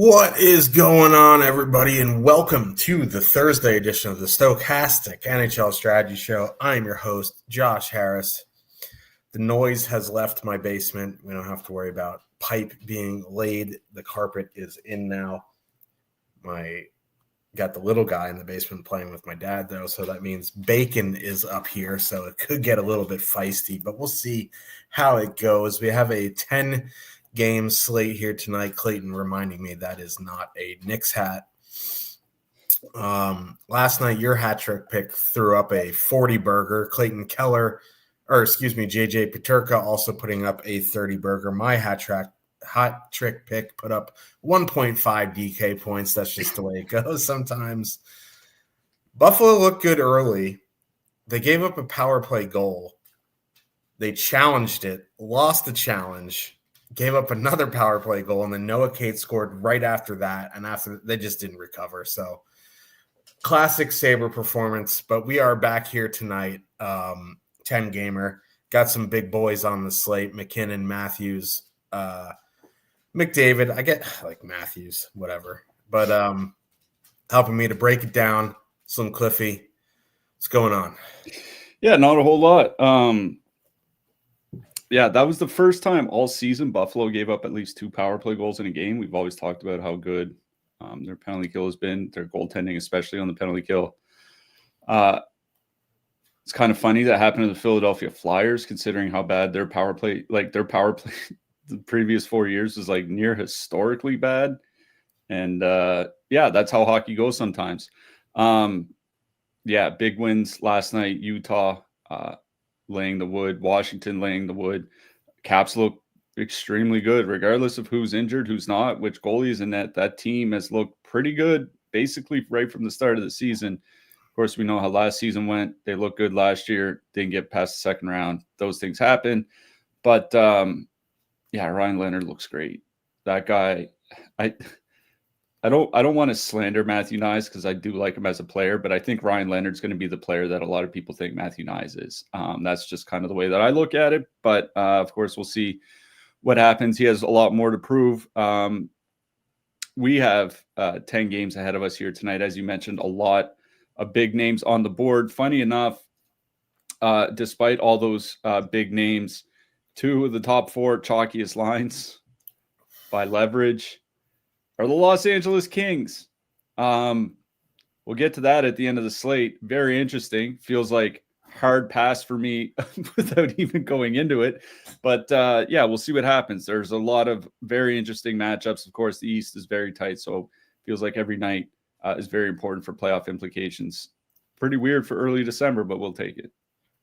What is going on, everybody, and welcome to the Thursday edition of the Stochastic NHL Strategy Show. I'm your host, Josh Harris. The noise has left my basement. We don't have to worry about pipe being laid. The carpet is in now. Got the little guy in the basement playing with my dad, though, so that means Bacon is up here, so it could get a little bit feisty, but we'll see how it goes. We have a 10-game slate here tonight. Clayton reminding me that is not a Knicks hat. Last night, your hat trick pick threw up a 40-burger. JJ Peterka also putting up a 30-burger. My hat trick pick put up 1.5 DK points. That's just the way it goes sometimes. Buffalo looked good early. They gave up a power play goal. They challenged it, lost the challenge, gave up another power play goal, and then Noah Cates scored right after that, and after they just didn't recover. So classic Sabre performance, but we are back here tonight, 10-gamer. Got some big boys on the slate, McKinnon, Matthews, McDavid. I get like Matthews, whatever. But helping me to break it down, Slim Cliffy. What's going on? Yeah, not a whole lot. Yeah, that was the first time all season Buffalo gave up at least 2 power play goals in a game. We've always talked about how good their penalty kill has been, their goaltending, especially on the penalty kill. It's kind of funny that happened to the Philadelphia Flyers, considering how bad their power play the previous 4 years is like near historically bad. And yeah, that's how hockey goes sometimes. Yeah, big wins last night. Utah laying the wood, Washington laying the wood. Caps look extremely good, regardless of who's injured, who's not, which goalies in that team has looked pretty good, basically right from the start of the season. Of course, we know how last season went. They looked good last year, didn't get past the second round. Those things happen. But yeah, Ryan Leonard looks great. That guy, I don't want to slander Matthew Nyes because I do like him as a player, but I think Ryan Leonard's going to be the player that a lot of people think Matthew Nyes is. That's just kind of the way that I look at it. But of course, we'll see what happens. He has a lot more to prove. We have 10 games ahead of us here tonight. As you mentioned, a lot of big names on the board. Funny enough, despite all those big names, 2 of the top 4 chalkiest lines by leverage are the Los Angeles Kings. We'll get to that at the end of the slate. Very interesting. Feels like hard pass for me without even going into it. But yeah, we'll see what happens. There's a lot of very interesting matchups. Of course, the East is very tight, so feels like every night is very important for playoff implications. Pretty weird for early December, but we'll take it.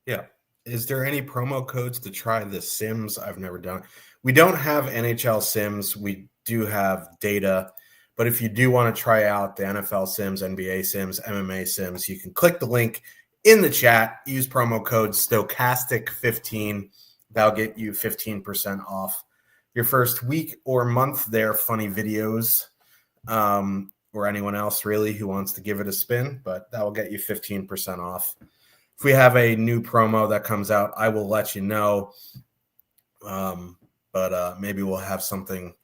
Yeah. Is there any promo codes to try the Sims? I've never done. We don't have NHL Sims. We do have data. But if you do want to try out the NFL Sims, NBA Sims, MMA Sims, you can click the link in the chat. Use promo code Stochastic15. That'll get you 15% off your first week or month there. Funny videos or anyone else really who wants to give it a spin. But that will get you 15% off. If we have a new promo that comes out, I will let you know. But maybe we'll have something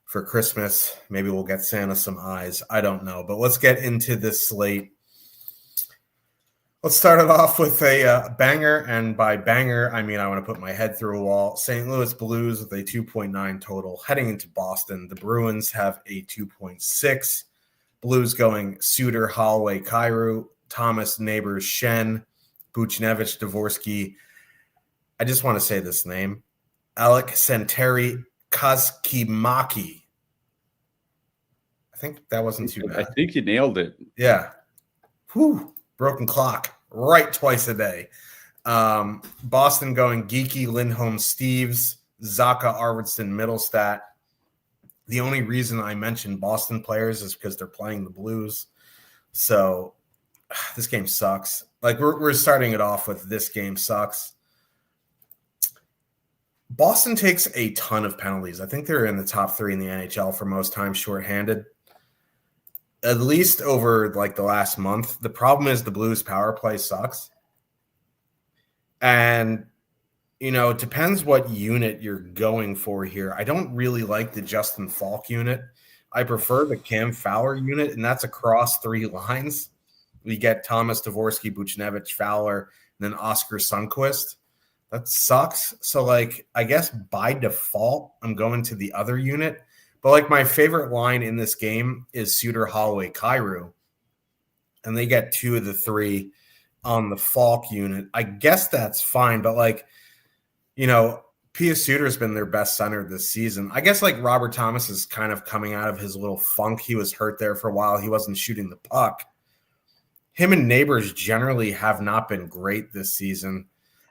for Christmas. Maybe we'll get Santa some eyes. I don't know. But let's get into this slate. Let's start it off with a banger. And by banger, I mean I want to put my head through a wall. St. Louis Blues with a 2.9 total. Heading into Boston, the Bruins have a 2.6. Blues going Suter, Holloway, Kyrou, Thomas, Neighbors, Shen, Buchnevich, Dvorsky. I just want to say this name. Alec Santeri Koskimaki. I think that wasn't too bad. I think you nailed it. Yeah. Whew. Broken clock. Right twice a day. Boston going Geeky, Lindholm, Steves, Zaka, Arvidsson, Middlestat. The only reason I mentioned Boston players is because they're playing the Blues. So this game sucks. Like we're starting it off with this game sucks. Boston takes a ton of penalties. I think they're in the top 3 in the NHL for most times shorthanded. At least over like the last month. The problem is the Blues power play sucks. And, you know, it depends what unit you're going for here. I don't really like the Justin Falk unit. I prefer the Cam Fowler unit, and that's across 3 lines. We get Thomas, Dvorsky, Buchnevich, Fowler, and then Oscar Sundqvist. That sucks. So, like, I guess by default, I'm going to the other unit. But, like, my favorite line in this game is Suter, Holloway, Kyrou. And they get 2 of the 3 on the Falk unit. I guess that's fine. But, like, you know, Pia Suter's been their best center this season. I guess, like, Robert Thomas is kind of coming out of his little funk. He was hurt there for a while. He wasn't shooting the puck. Him and Neighbors generally have not been great this season.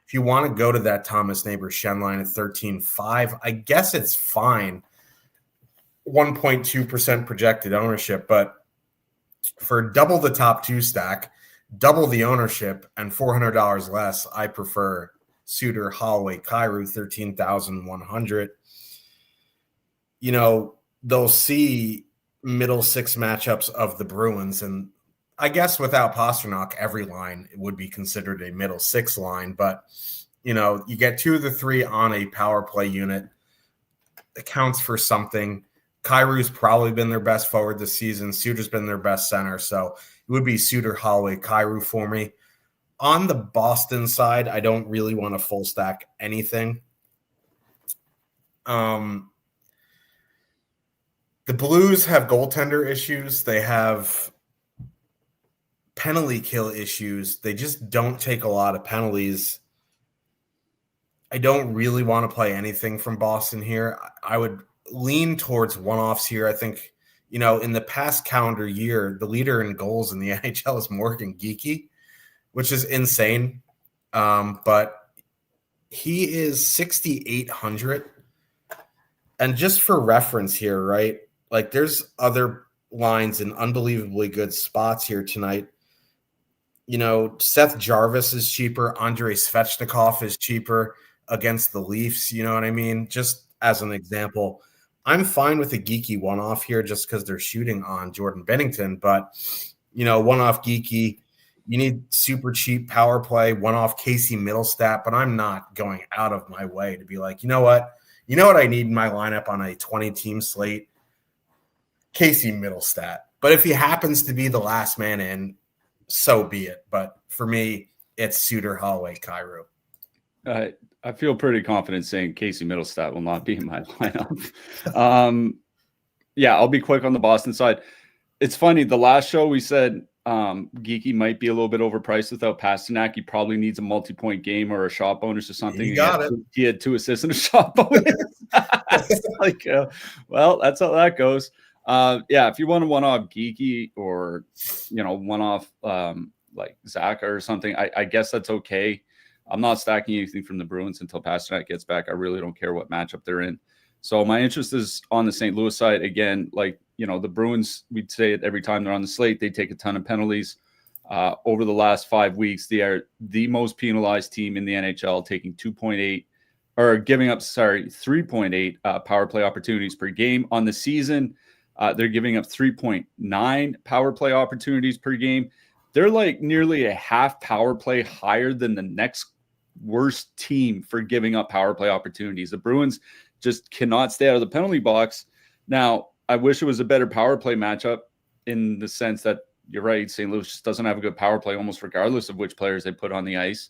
If you want to go to that Thomas Neighbors Shen line at 13.5, I guess it's fine. 1.2% projected ownership, but for double the top 2 stack, double the ownership, and $400 less, I prefer Suter, Holloway, Kyrou, 13,100. You know, they'll see middle 6 matchups of the Bruins, and I guess without Pasternak, every line would be considered a middle 6 line, but, you know, you get 2 of the 3 on a power play unit. It counts for something. Kyrou's probably been their best forward this season. Suter's been their best center, so it would be Suter, Holloway, Kyrou for me. On the Boston side, I don't really want to full stack anything. The Blues have goaltender issues. They have penalty kill issues. They just don't take a lot of penalties. I don't really want to play anything from Boston here. I would lean towards one-offs here. I think, you know, in the past calendar year, the leader in goals in the NHL is Morgan Geekie, which is insane. But he is 6,800. And just for reference here, right? Like, there's other lines in unbelievably good spots here tonight. You know, Seth Jarvis is cheaper. Andrei Svechnikov is cheaper against the Leafs. You know what I mean? Just as an example, I'm fine with a Geekie one-off here just because they're shooting on Jordan Binnington. But, you know, one-off Geekie, you need super cheap power play, one-off Casey Middlestat. But I'm not going out of my way to be like, you know what? You know what I need in my lineup on a 20-team slate? Casey Middlestat. But if he happens to be the last man in, so be it. But for me, it's Suter, Holloway, Kyrou. I feel pretty confident saying Casey Middlestat will not be in my lineup. Yeah, I'll be quick on the Boston side. It's funny. The last show we said Geekie might be a little bit overpriced without Pasternak. He probably needs a multi-point game or a shot bonus or something. He had 2 assists and a shot bonus. Like, well, that's how that goes. Yeah, if you want to one-off Geekie or, you know, one-off like Zaka or something, I guess that's okay. I'm not stacking anything from the Bruins until Pasternak gets back. I really don't care what matchup they're in. So my interest is on the St. Louis side. Again, like, you know, the Bruins, we'd say it every time they're on the slate, they take a ton of penalties. Over the last 5 weeks, they are the most penalized team in the NHL, taking 2.8 or giving up, 3.8 power play opportunities per game. On the season, they're giving up 3.9 power play opportunities per game. They're like nearly a half power play higher than the next worst team for giving up power play opportunities. The Bruins just cannot stay out of the penalty box. Now, I wish it was a better power play matchup in the sense that you're right, St. Louis just doesn't have a good power play almost regardless of which players they put on the ice.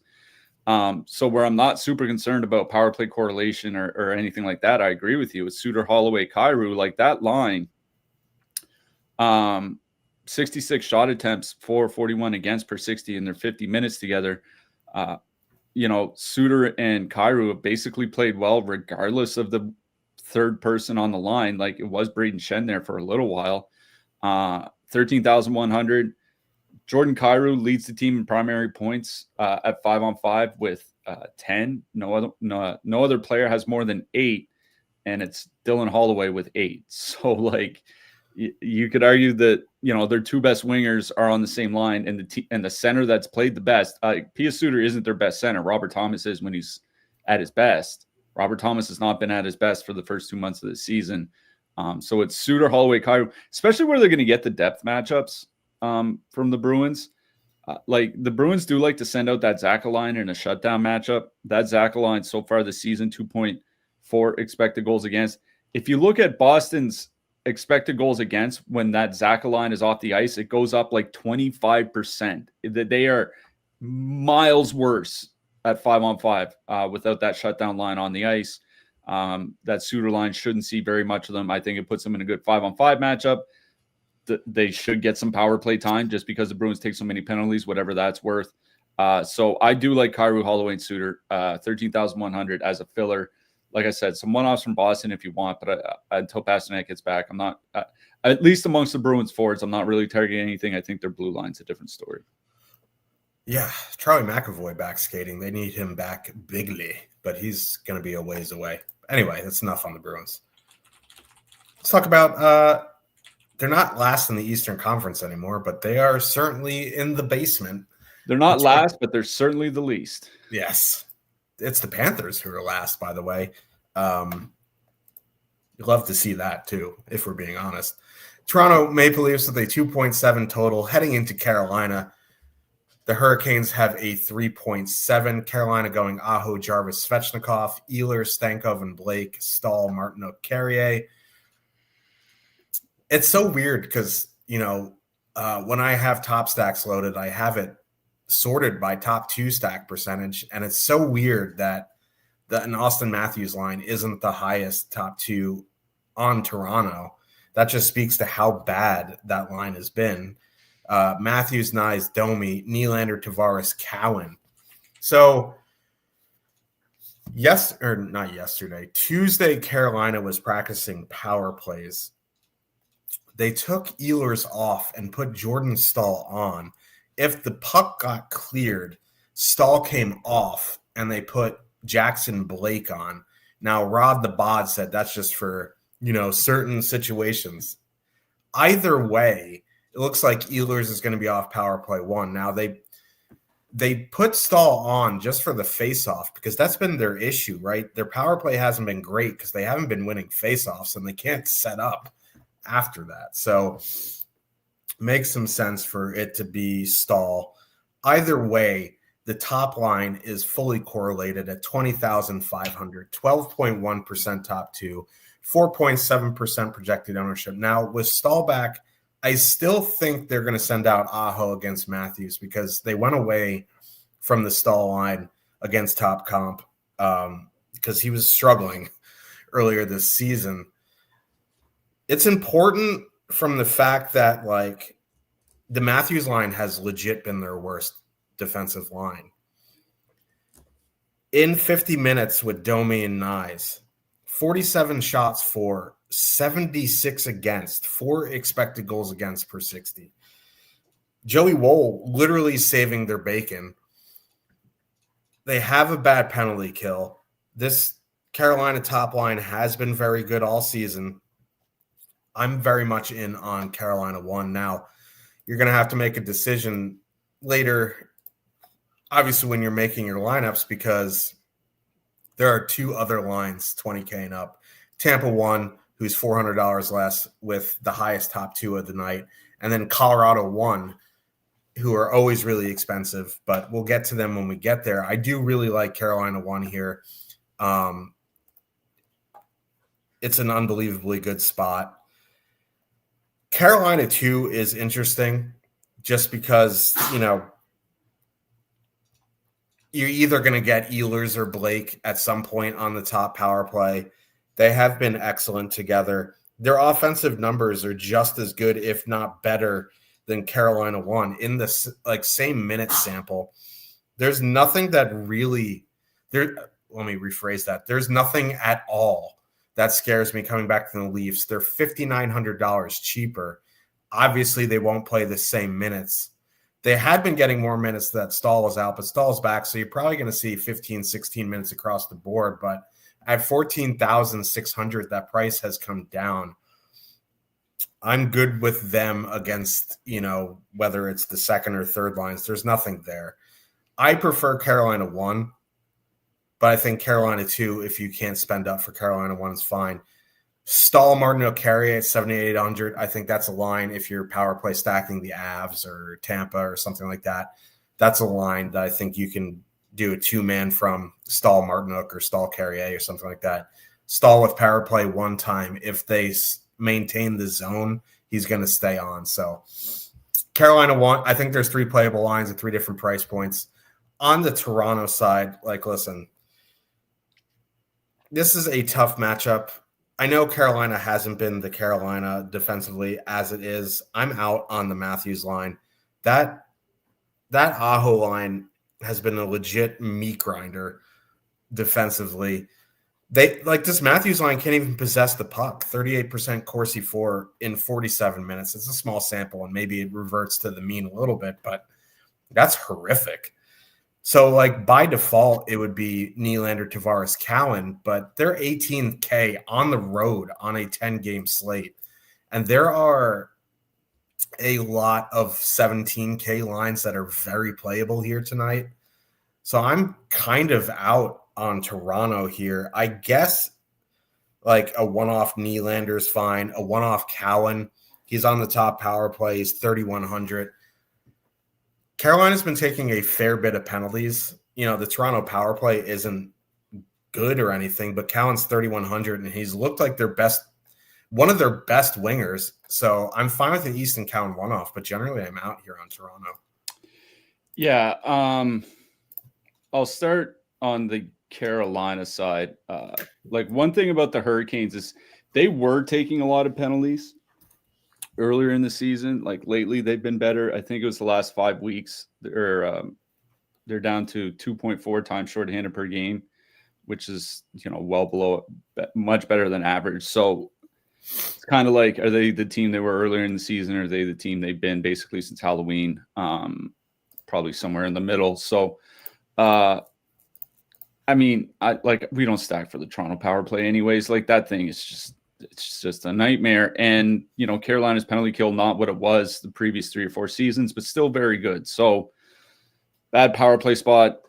So where I'm not super concerned about power play correlation or anything like that, I agree with you. It's Suter, Holloway, Kyrou, like that line. 66 shot attempts, 441 against per 60 in their 50 minutes together. You know, Suter and Kyrou have basically played well regardless of the third person on the line. Like, it was Braden Shen there for a little while. 13,100. Jordan Kyrou leads the team in primary points at 5-on-5 with 10. No other player has more than 8, and it's Dylan Holloway with 8. So, like, you could argue that, you know, their 2 best wingers are on the same line, and the center that's played the best. Pia Suter isn't their best center. Robert Thomas is when he's at his best. Robert Thomas has not been at his best for the first 2 months of the season. So it's Suter, Holloway, Kyrou, especially where they're going to get the depth matchups from the Bruins. Like, the Bruins do like to send out that Zaka line in a shutdown matchup. That Zaka line so far this season, 2.4 expected goals against. If you look at Boston's expected goals against when that Zaka line is off the ice, it goes up like 25%. They are miles worse at 5-on-5 without that shutdown line on the ice. That Suter line shouldn't see very much of them. I think it puts them in a good 5-on-5 matchup. They should get some power play time just because the Bruins take so many penalties, whatever that's worth. So I do like Kyrou, Holloway, and Suter, 13,100 as a filler. Like I said, some one-offs from Boston if you want, but until Pasternak gets back, I'm not, at least amongst the Bruins forwards, I'm not really targeting anything. I think their blue line's a different story. Yeah, Charlie McAvoy back skating. They need him back bigly, but he's going to be a ways away. Anyway, that's enough on the Bruins. Let's talk about they're not last in the Eastern Conference anymore, but they are certainly in the basement. They're not last, but they're certainly the least. Yes. It's the Panthers who are last, by the way. You'd love to see that, too, if we're being honest. Toronto Maple Leafs with a 2.7 total heading into Carolina. The Hurricanes have a 3.7. Carolina going Aho, Jarvis, Svechnikov, Ehlers, Stankov, and Blake, Stahl, Martinook, Carrier. It's so weird because, when I have top stacks loaded, I have it sorted by top 2 stack percentage. And it's so weird that an Austin Matthews line isn't the highest top 2 on Toronto. That just speaks to how bad that line has been. Matthews, Nyes, Domi, Nylander, Tavares, Cowan. So Tuesday, Carolina was practicing power plays. They took Ehlers off and put Jordan Stahl on. If the puck got cleared, Stahl came off and they put Jackson Blake on. Now, Rod the Bod said that's just for, certain situations. Either way, it looks like Ehlers is going to be off power play 1. Now, they put Stahl on just for the face-off because that's been their issue, right? Their power play hasn't been great because they haven't been winning face-offs and they can't set up after that. So makes some sense for it to be Stahl. Either way, the top line is fully correlated at 20,500, 12.1% top 2, 4.7% projected ownership. Now, with Stahl back, I still think they're going to send out Aho against Matthews because they went away from the Stahl line against top comp because he was struggling earlier this season. It's important from the fact that, the Matthews line has legit been their worst defensive line. In 50 minutes with Domi and Nyes, 47 shots for, 76 against, 4 expected goals against per 60. Joey Woll literally saving their bacon. They have a bad penalty kill. This Carolina top line has been very good all season. I'm very much in on Carolina 1. Now, you're going to have to make a decision later, obviously, when you're making your lineups, because there are 2 other lines, 20K and up. Tampa 1, who's $400 less with the highest top 2 of the night. And then Colorado 1, who are always really expensive, but we'll get to them when we get there. I do really like Carolina 1 here. It's an unbelievably good spot. Carolina 2 is interesting just because, you're either going to get Ehlers or Blake at some point on the top power play. They have been excellent together. Their offensive numbers are just as good, if not better, than Carolina 1 in the same minute sample. There's nothing that really let me rephrase that. There's nothing at all that scares me coming back to the Leafs. They're $5,900 cheaper. Obviously, they won't play the same minutes. They had been getting more minutes that Stahl was out, but Stahl's back, so you're probably going to see 15, 16 minutes across the board. But at 14,600, that price has come down. I'm good with them against, whether it's the second or third lines. There's nothing there. I prefer Carolina 1. But I think Carolina 2, if you can't spend up for Carolina 1, is fine. Stahl, Martinook, Carrier at 7,800. I think that's a line if you're power play stacking the Avs or Tampa or something like that. That's a line that I think you can do a 2-man from Stahl, Martinook, or Stahl, Carrier or something like that. Stahl with power play 1 time if they maintain the zone, he's going to stay on. So Carolina won. I think there's 3 playable lines at 3 different price points. On the Toronto side, like, listen, this is a tough matchup. I know Carolina hasn't been the Carolina defensively as it is. I'm out on the Matthews line. That Aho line has been a legit meat grinder defensively. They like this Matthews line can't even possess the puck. 38% Corsi for in 47 minutes. It's a small sample, and maybe it reverts to the mean a little bit, but that's horrific. So, like, by default, it would be Nylander, Tavares, Cowan, but they're 18K on the road on a 10-game slate. And there are a lot of 17K lines that are very playable here tonight. So I'm kind of out on Toronto here. I guess like a one-off Nylander is fine. A one-off Cowan, he's on the top power play. He's 3,100. Carolina's been taking a fair bit of penalties. You know, the Toronto power play isn't good or anything, but Cowan's 3,100, and he's looked like one of their best wingers. So I'm fine with the Easton Cowan one-off, but generally I'm out here on Toronto. Yeah. I'll start on the Carolina side. Like, one thing about the Hurricanes is they were taking a lot of penalties earlier in the season. Like, lately they've been better. I think it was the last 5 weeks. They're down to 2.4 times shorthanded per game, which is, well below, much better than average. So it's kind of like, are they the team they were earlier in the season, or are they the team they've been basically since Halloween? Probably somewhere in the middle. So, I mean, we don't stack for the Toronto power play anyways. Like, that thing is it's just a nightmare. And, Carolina's penalty kill, not what it was the previous 3 or 4 seasons, but still very good. So bad power play spot.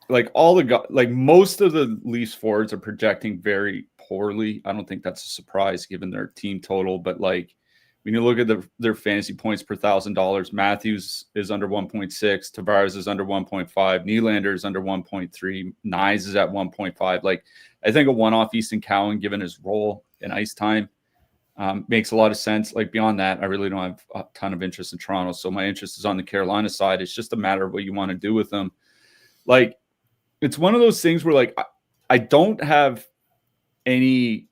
Like, most of the Leafs forwards are projecting very poorly. I don't think that's a surprise given their team total, but like, when you look at their fantasy points per $1,000, Matthews is under 1.6, Tavares is under 1.5, Nylander is under 1.3, Nyes is at 1.5. Like, I think a one-off Easton Cowan, given his role in ice time, makes a lot of sense. Like, beyond that, I really don't have a ton of interest in Toronto. So my interest is on the Carolina side. It's just a matter of what you want to do with them. Like, it's one of those things where, like, I don't have any.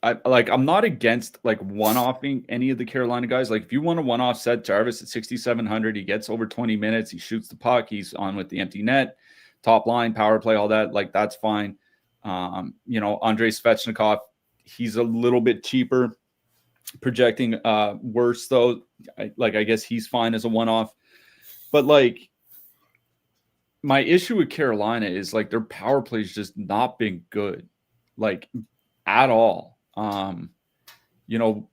I'm not against like one-offing any of the Carolina guys. Like, if you want to one-off Seth Jarvis at 6,700, he gets over 20 minutes, he shoots the puck, he's on with the empty net, top line, power play, all that. Like, that's fine. Andrei Svechnikov, he's a little bit cheaper, projecting worse though. I guess he's fine as a one-off. But like, my issue with Carolina is like their power play's just not been good, like, at all.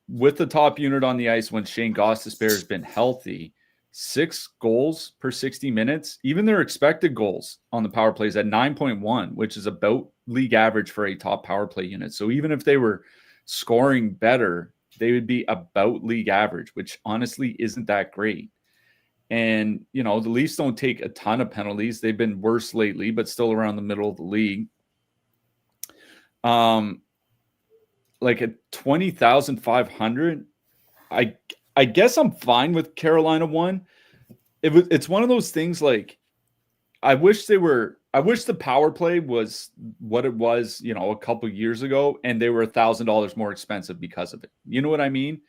With the top unit on the ice when Shane Gostisbehere has been healthy, 6 goals per 60 minutes. Even their expected goals on the power play is at 9.1, which is about league average for a top power play unit. So even if they were scoring better, they would be about league average, which honestly isn't that great. And, the Leafs don't take a ton of penalties. They've been worse lately, but still around the middle of the league. Like, at 20,500, I guess I'm fine with Carolina one. It's one of those things, like, I wish the power play was what it was, a couple years ago, and they were $1,000 more expensive because of it. You know what I mean?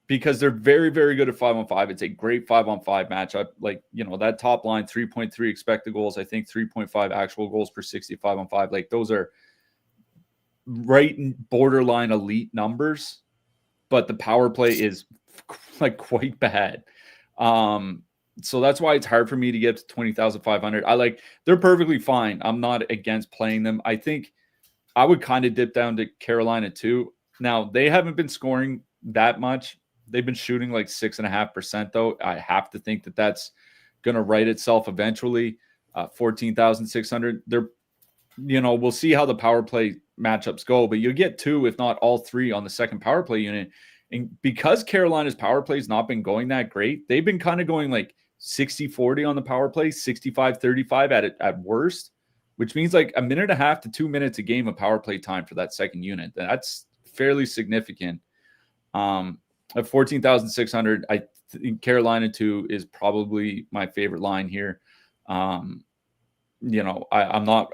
Because they're very, very good at 5-on-5. It's a great 5-on-5 matchup. Like, that top line, 3.3 expected goals, I think 3.5 actual goals per 65-on-5. Like, those are right borderline elite numbers, but the power play is like quite bad. So that's why it's hard for me to get to 20,500. They're perfectly fine. I'm not against playing them. I think I would kind of dip down to Carolina too. Now, they haven't been scoring that much. They've been shooting like 6.5% though. I have to think that that's going to right itself eventually. 14,600. We'll see how the power play matchups go, but you'll get 2, if not all 3 on the second power play unit. And because Carolina's power play has not been going that great, they've been kind of going like 60-40 on the power play, 65-35 at worst, which means like 1.5 to 2 minutes a game of power play time for that second unit. That's fairly significant. At 14,600, I think Carolina 2 is probably my favorite line here. I'm not,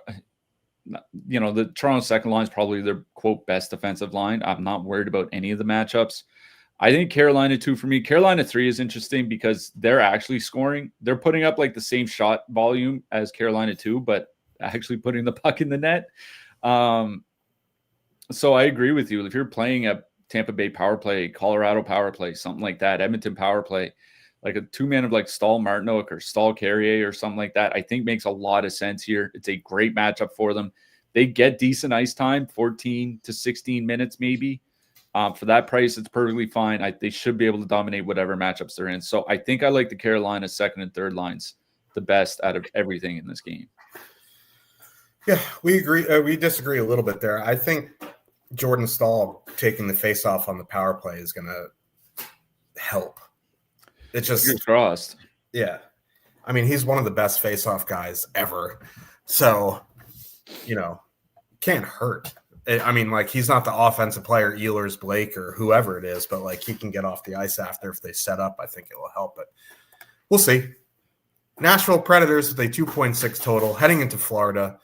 the Toronto second line is probably their quote best defensive line. I'm not worried about any of the matchups. I think Carolina 2 for me. Carolina 3 is interesting because they're actually scoring. They're putting up like the same shot volume as Carolina 2, but actually putting the puck in the net. So I agree with you. If you're playing a Tampa Bay power play, Colorado power play, something like that, Edmonton power play, like a two-man of like Stahl Martinook or Stahl Carrier or something like that, I think makes a lot of sense here. It's a great matchup for them. They get decent ice time, 14 to 16 minutes maybe. For that price, it's perfectly fine. They should be able to dominate whatever matchups they're in. So I think I like the Carolina second and third lines the best out of everything in this game. Yeah, we agree. We disagree a little bit there. I think Jordan Stahl taking the face-off on the power play is going to help. It's just crossed. Yeah. I mean, he's one of the best face-off guys ever. So, can't hurt. I mean, like, he's not the offensive player, Ehlers, Blake, or whoever it is, but, like, he can get off the ice after if they set up. I think it will help, but we'll see. Nashville Predators with a 2.6 total. Heading into Florida,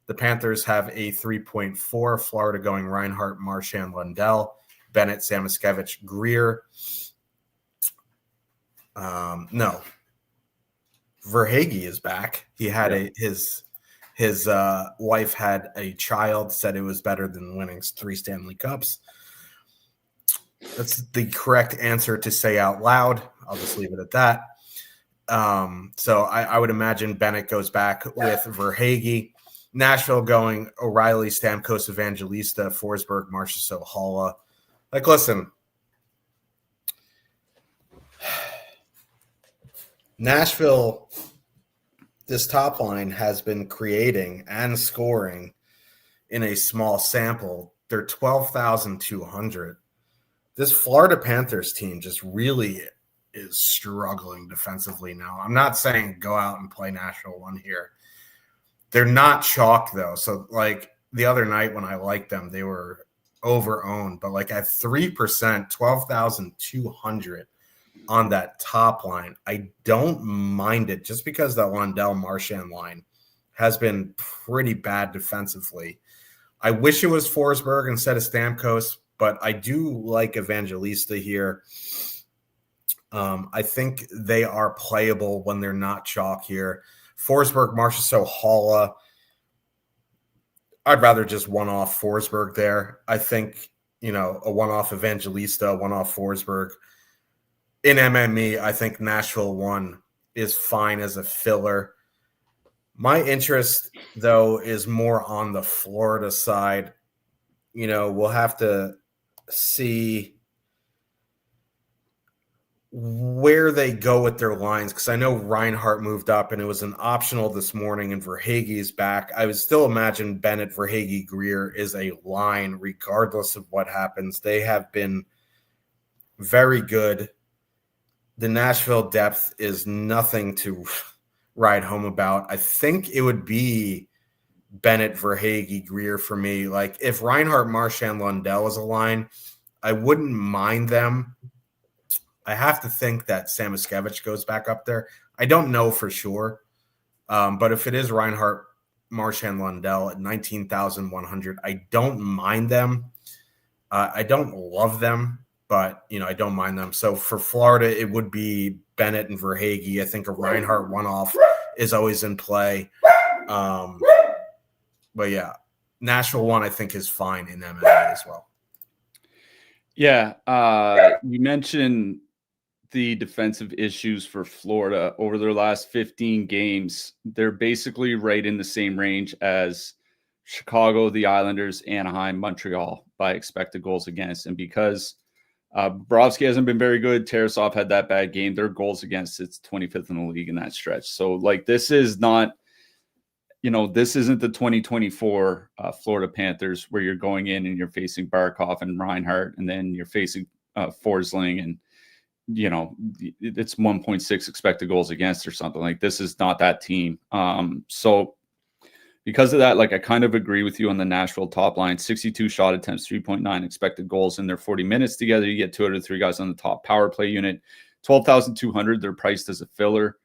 the Panthers have a 3.4. Florida going Reinhart, Marchand, Lundell, Bennett, Samoskevich, Greer. No. Verhaeghe is back. He had his wife had a child, said it was better than winning 3 Stanley Cups. That's the correct answer to say out loud. I'll just leave it at that. So I would imagine Bennett goes back with Verhaeghe. Nashville going O'Reilly, Stamkos, Evangelista, Forsberg, Marchessault, Haula. Like, listen, Nashville, this top line has been creating and scoring in a small sample. They're 12,200. This Florida Panthers team just really is struggling defensively now. I'm not saying go out and play Nashville 1 here. They're not chalk, though. So, like, the other night when I liked them, they were over-owned. But, like, at 3%, 12,200 on that top line, I don't mind it just because that Lundell Marchand line has been pretty bad defensively. I wish it was Forsberg instead of Stamkos, but I do like Evangelista here. I think they are playable when they're not chalk here. Forsberg, Marchessault, Haula. I'd rather just one-off Forsberg there. I think, a one-off Evangelista, a one-off Forsberg. In MME, I think Nashville 1 is fine as a filler. My interest, though, is more on the Florida side. We'll have to see where they go with their lines, because I know Reinhart moved up and it was an optional this morning and Verhaeghe's back. I would still imagine Bennett, Verhaeghe, Greer is a line regardless of what happens. They have been very good. The Nashville depth is nothing to ride home about. I think it would be Bennett, Verhaeghe, Greer for me. Like, if Reinhart, Marchand, Lundell is a line, I wouldn't mind them. I have to think that Samoskevich goes back up there. I don't know for sure. But if it is Reinhart, Marchand, Lundell at 19,100, I don't mind them. I don't love them, but, I don't mind them. So for Florida, it would be Bennett and Verhaeghe. I think a Reinhart one-off is always in play. But, yeah, Nashville 1, I think, is fine in MMA as well. Yeah, you mentioned the defensive issues for Florida over their last 15 games. They're basically right in the same range as Chicago, the Islanders, Anaheim, Montreal by expected goals against. And because Bobrovsky hasn't been very good, Tarasov had that bad game, their goals against, it's 25th in the league in that stretch. So, like, this is not, this isn't the 2024 Florida Panthers where you're going in and you're facing Barkov and Reinhart, and then you're facing Forsling, and it's 1.6 expected goals against or something. Like, this is not that team. So because of that, like I kind of agree with you on the Nashville top line. 62 shot attempts, 3.9 expected goals in their 40 minutes together. You get 2 out of 3 guys on the top power play unit. 12,200. They're priced as a filler.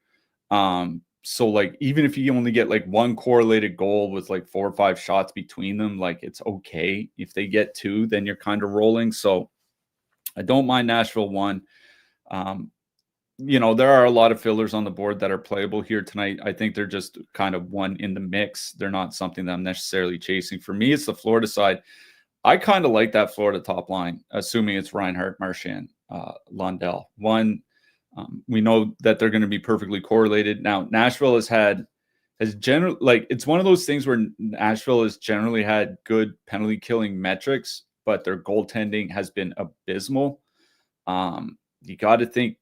So like even if you only get like one correlated goal with like 4 or 5 shots between them, like it's okay. If they get 2, then you're kind of rolling. So I don't mind Nashville 1. There are a lot of fillers on the board that are playable here tonight. I think they're just kind of one in the mix. They're not something that I'm necessarily chasing. For me, it's the Florida side. I kind of like that Florida top line, assuming it's Reinhart, Marchand, Lundell. We know that they're going to be perfectly correlated. Now, Nashville has generally, like, it's one of those things where Nashville has generally had good penalty killing metrics, but their goaltending has been abysmal. You got to think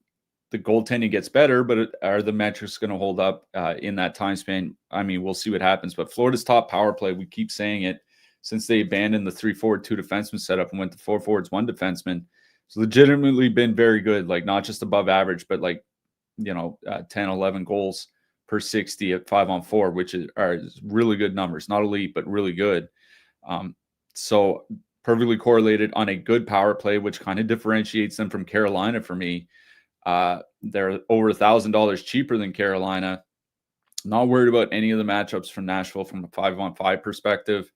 the goaltending gets better, but are the metrics going to hold up in that time span? I mean, we'll see what happens. But Florida's top power play, we keep saying it, since they abandoned the 3-forward, 2 defenseman setup and went to 4 forwards, 1 defenseman. It's legitimately been very good, like not just above average, but like, 10, 11 goals per 60 at 5-on-4, which is really good numbers. Not elite, but really good. So perfectly correlated on a good power play, which kind of differentiates them from Carolina for me. They're over $1,000 cheaper than Carolina. Not worried about any of the matchups from Nashville from a 5-on-5 perspective.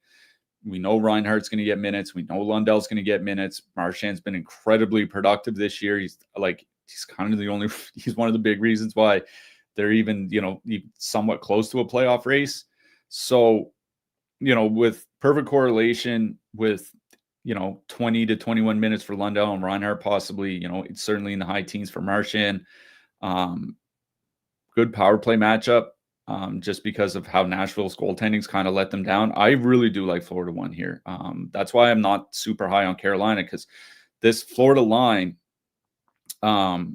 We know Reinhart's going to get minutes. We know Lundell's going to get minutes. Marchand's been incredibly productive this year. He's kind of he's one of the big reasons why they're even, somewhat close to a playoff race. So, with perfect correlation with, 20 to 21 minutes for Lundell and Reinhart, possibly, it's certainly in the high teens for Marchand. Good power play matchup. Just because of how Nashville's goaltending's kind of let them down. I really do like Florida 1 here. That's why I'm not super high on Carolina, because this Florida line, above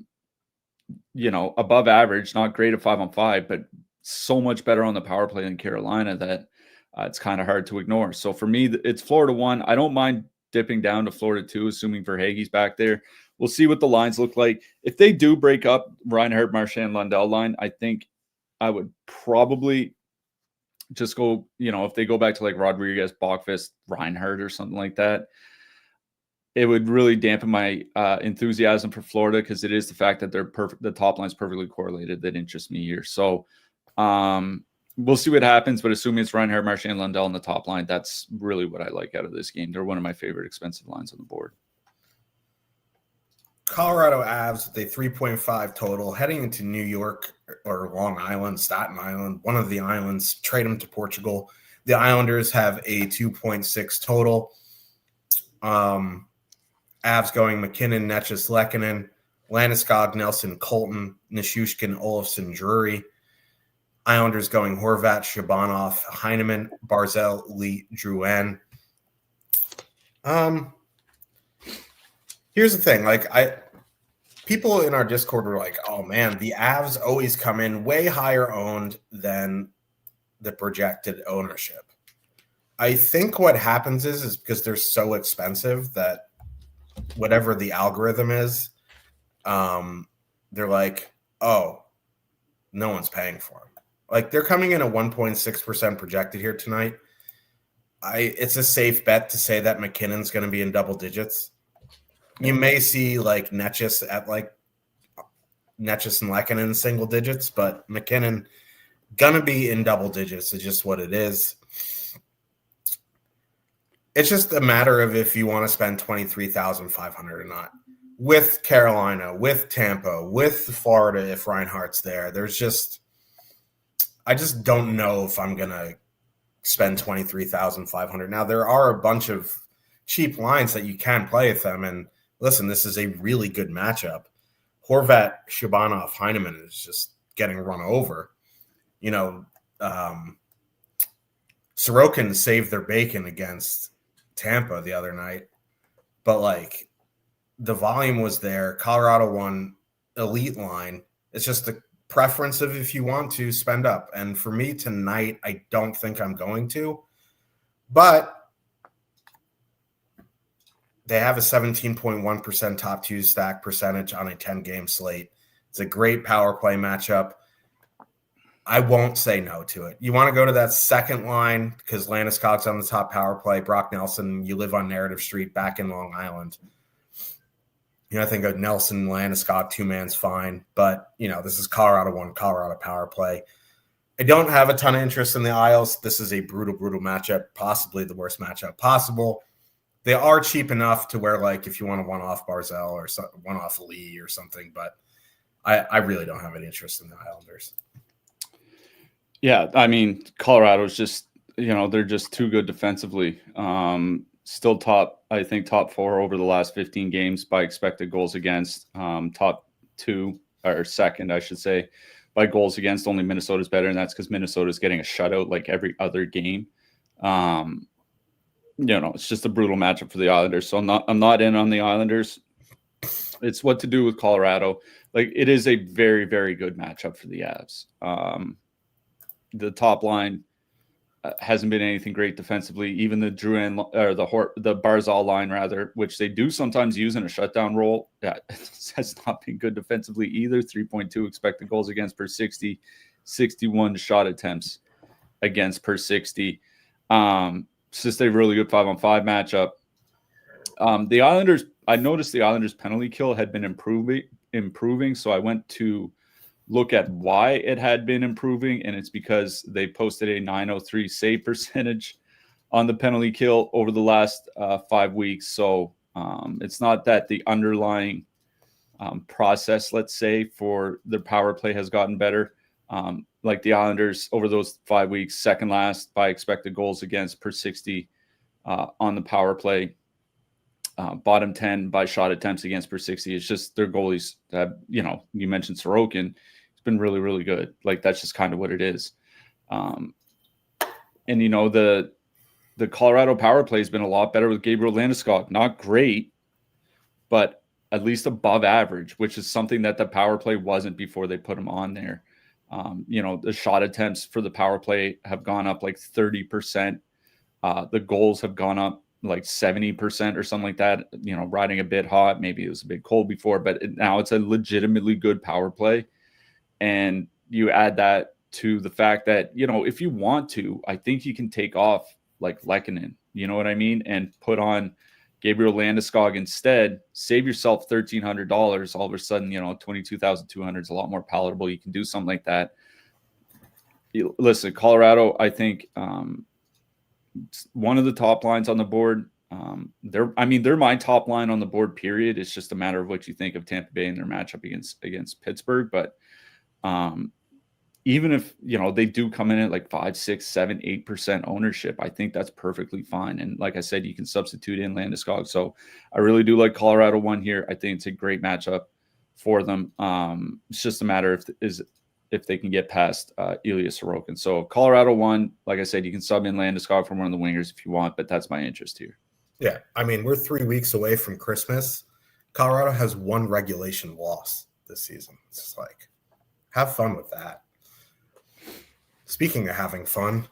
average, not great at 5-on-5, but so much better on the power play than Carolina that it's kind of hard to ignore. So for me, it's Florida 1. I don't mind dipping down to Florida 2, assuming Verhaeghe's back there. We'll see what the lines look like. If they do break up Reinhart, Marchand, Lundell line, I think I would probably just go, if they go back to like Rodriguez, Bachfest, Reinhart or something like that, it would really dampen my enthusiasm for Florida, because it is the fact that the top line is perfectly correlated that interests me here. So we'll see what happens, but assuming it's Reinhart, Marchand, Lundell on the top line, that's really what I like out of this game. They're one of my favorite expensive lines on the board. Colorado Avs with a 3.5 total heading into New York or Long Island, Staten Island, one of the islands, trade them to Portugal. The Islanders have a 2.6 total. Avs going McKinnon, Netchus, Lehkonen, Landeskog, Nelson, Colton, Nichushkin, Olofsson, Drury. Islanders going Horvat, Shabanov, Heineman, Barzell, Lee, Drouin. Here's the thing, people in our Discord were like, oh man, the Avs always come in way higher owned than the projected ownership. I think what happens is because they're so expensive that whatever the algorithm is, they're like, oh, no one's paying for them. Like, they're coming in at 1.6% projected here tonight. It's a safe bet to say that McKinnon's going to be in double digits. You may see like Netchus and Lehkonen in single digits, but McKinnon gonna be in double digits. It's just what it is. It's just a matter of if you want to spend $23,500 or not. With Carolina, with Tampa, with Florida, if Reinhart's there, I just don't know if I'm gonna spend $23,500. Now there are a bunch of cheap lines that you can play with them, and listen, this is a really good matchup. Horvat, Shabanov, Heineman is just getting run over. Sorokin saved their bacon against Tampa the other night. But, the volume was there. Colorado won elite line. It's just the preference of if you want to spend up. And for me tonight, I don't think I'm going to. But they have a 17.1% top 2 stack percentage on a 10-game slate. It's a great power play matchup. I won't say no to it. You want to go to that second line because Landeskog's on the top power play. Brock Nelson, you live on Narrative Street back in Long Island. I think of Nelson, Landeskog, two-man's fine. But, this is Colorado 1, Colorado power play. I don't have a ton of interest in the Isles. This is a brutal, brutal matchup, possibly the worst matchup possible. They are cheap enough to where, if you want to one-off Barzell or one-off Lee or something, but I really don't have any interest in the Islanders. Yeah, I mean, Colorado's just, they're just too good defensively. Still top 4 over the last 15 games by expected goals against. Top 2 or second, I should say, by goals against. Only Minnesota's better, and that's because Minnesota's getting a shutout like every other game. It's just a brutal matchup for the Islanders. So I'm not in on the Islanders. It's what to do with Colorado. It is a very, very good matchup for the Avs. The top line hasn't been anything great defensively. Even the Drouin or the Barzal line, rather, which they do sometimes use in a shutdown role, has not been good defensively either. 3.2 expected goals against per 60, 61 shot attempts against per 60. It's just a really good 5-on-5 matchup. The Islanders, I noticed the Islanders penalty kill had been improving, so I went to look at why it had been improving, and it's because they posted a .903 save percentage on the penalty kill over the last 5 weeks. So it's not that the underlying process, let's say, for the power play has gotten better. Like the Islanders over those 5 weeks, second last by expected goals against per 60 on the power play. Bottom 10 by shot attempts against per 60. It's just their goalies have, you mentioned Sorokin. It's been really, really good. That's just kind of what it is. And, the Colorado power play has been a lot better with Gabriel Landeskog. Not great, but at least above average, which is something that the power play wasn't before they put him on there. The shot attempts for the power play have gone up 30%. The goals have gone up 70% or something like that, riding a bit hot. Maybe it was a bit cold before, but now it's a legitimately good power play. And you add that to the fact that, if you want to, I think you can take off Lehkonen, you know what I mean? And put on Gabriel Landeskog instead, save yourself $1,300. All of a sudden, $22,200 is a lot more palatable. You can do something like that. Listen, Colorado, I think, one of the top lines on the board. They're my top line on the board, period. It's just a matter of what you think of Tampa Bay and their matchup against Pittsburgh. But even if, they do come in at 5, 6, 7, 8% ownership, I think that's perfectly fine. And like I said, you can substitute in Landeskog. So I really do like Colorado 1 here. I think it's a great matchup for them. It's just a matter if they can get past Ilya Sorokin. So Colorado 1, like I said, you can sub in Landeskog from one of the wingers if you want, but that's my interest here. Yeah, we're 3 weeks away from Christmas. Colorado has 1 regulation loss this season. It's just have fun with that. Speaking of having fun,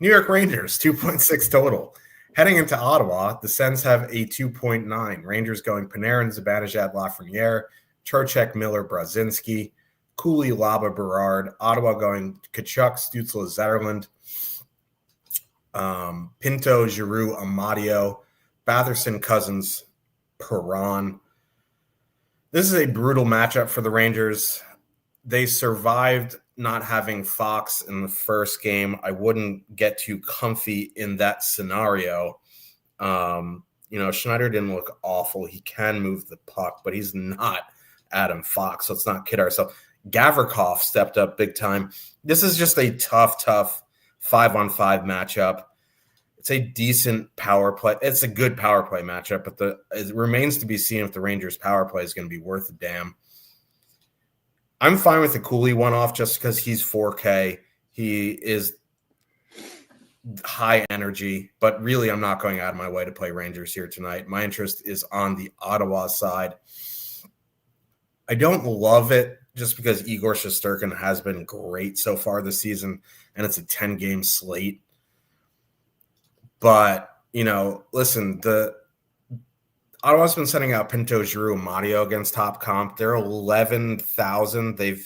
New York Rangers, 2.6 total. Heading into Ottawa, the Sens have a 2.9. Rangers going Panarin, Zibanejad, Lafreniere, Trocheck, Miller, Brazinski, Cooley, Laba, Berard. Ottawa going Kachuk, Stützle, Zetterlund, Pinto, Giroux, Amadio, Batherson, Cousins, Perron. This is a brutal matchup for the Rangers. They survived not having Fox in the first game. I wouldn't get too comfy in that scenario. Schneider didn't look awful. He can move the puck, but he's not Adam Fox. Let's not kid ourselves. Gavrikov stepped up big time. This is just a tough 5-on-5 matchup. It's a decent power play. It's a good power play matchup, but it remains to be seen if the Rangers' power play is going to be worth a damn. I'm fine with the Cooley one-off just because he's 4K. He is high energy, but really I'm not going out of my way to play Rangers here tonight. My interest is on the Ottawa side. I don't love it just because Igor Shesterkin has been great so far this season, and it's a 10-game slate. But, listen, Ottawa's been sending out Pinto, Giroux, Amadio against top comp. They're 11,000. They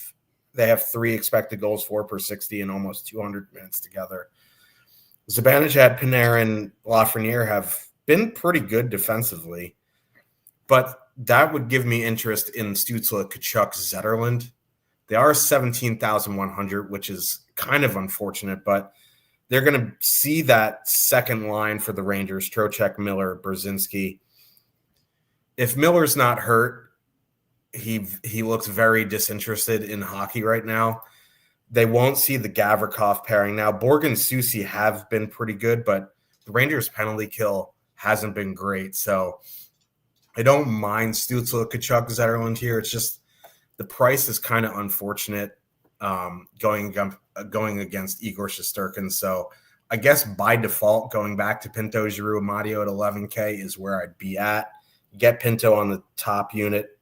They have 3 expected goals for per 60 and almost 200 minutes together. Zibanejad, Panarin, Lafreniere have been pretty good defensively, but that would give me interest in Stützle, Kachuk, Zetterlund. They are 17,100, which is kind of unfortunate, but they're going to see that second line for the Rangers, Trocheck, Miller, Brzezinski. If Miller's not hurt, he looks very disinterested in hockey right now. They won't see the Gavrikov pairing. Now, Borg and Soucy have been pretty good, but the Rangers' penalty kill hasn't been great. So I don't mind Stützle, Kachuk, Zetterlund here. It's just the price is kind of unfortunate going against Igor Shesterkin. So I guess by default, going back to Pinto, Giroux, Amadio at 11K is where I'd be at. Get Pinto on the top unit.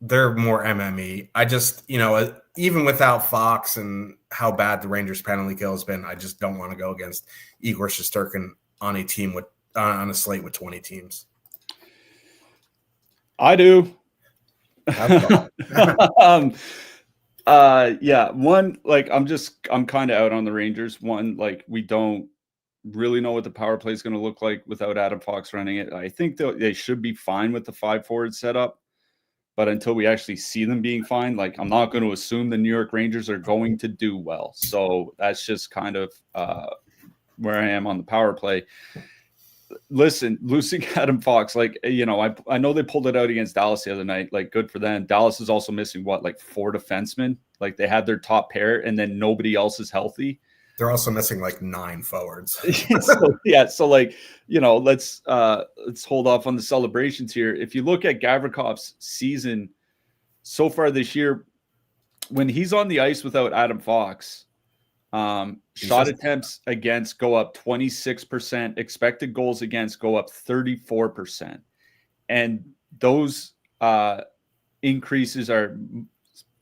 They're more MME. I just, even without Fox and how bad the Rangers penalty kill has been, I just don't want to go against Igor Shesterkin on a team on a slate with 20 teams. I do. I'm kind of out on the Rangers. One, like, we don't really know what the power play is going to look like without Adam Fox running it. I think they should be fine with the 5 forward setup. But until we actually see them being fine, like, I'm not going to assume the New York Rangers are going to do well. So that's just kind of where I am on the power play. Listen, losing Adam Fox, I know they pulled it out against Dallas the other night. Like, good for them. Dallas is also missing 4 defensemen. Like, they had their top pair, and then nobody else is healthy. They're also missing 9 forwards. So let's hold off on the celebrations here. If you look at Gavrikov's season so far this year, when he's on the ice without Adam Fox, shot attempts against go up 26%, expected goals against go up 34%. And those increases are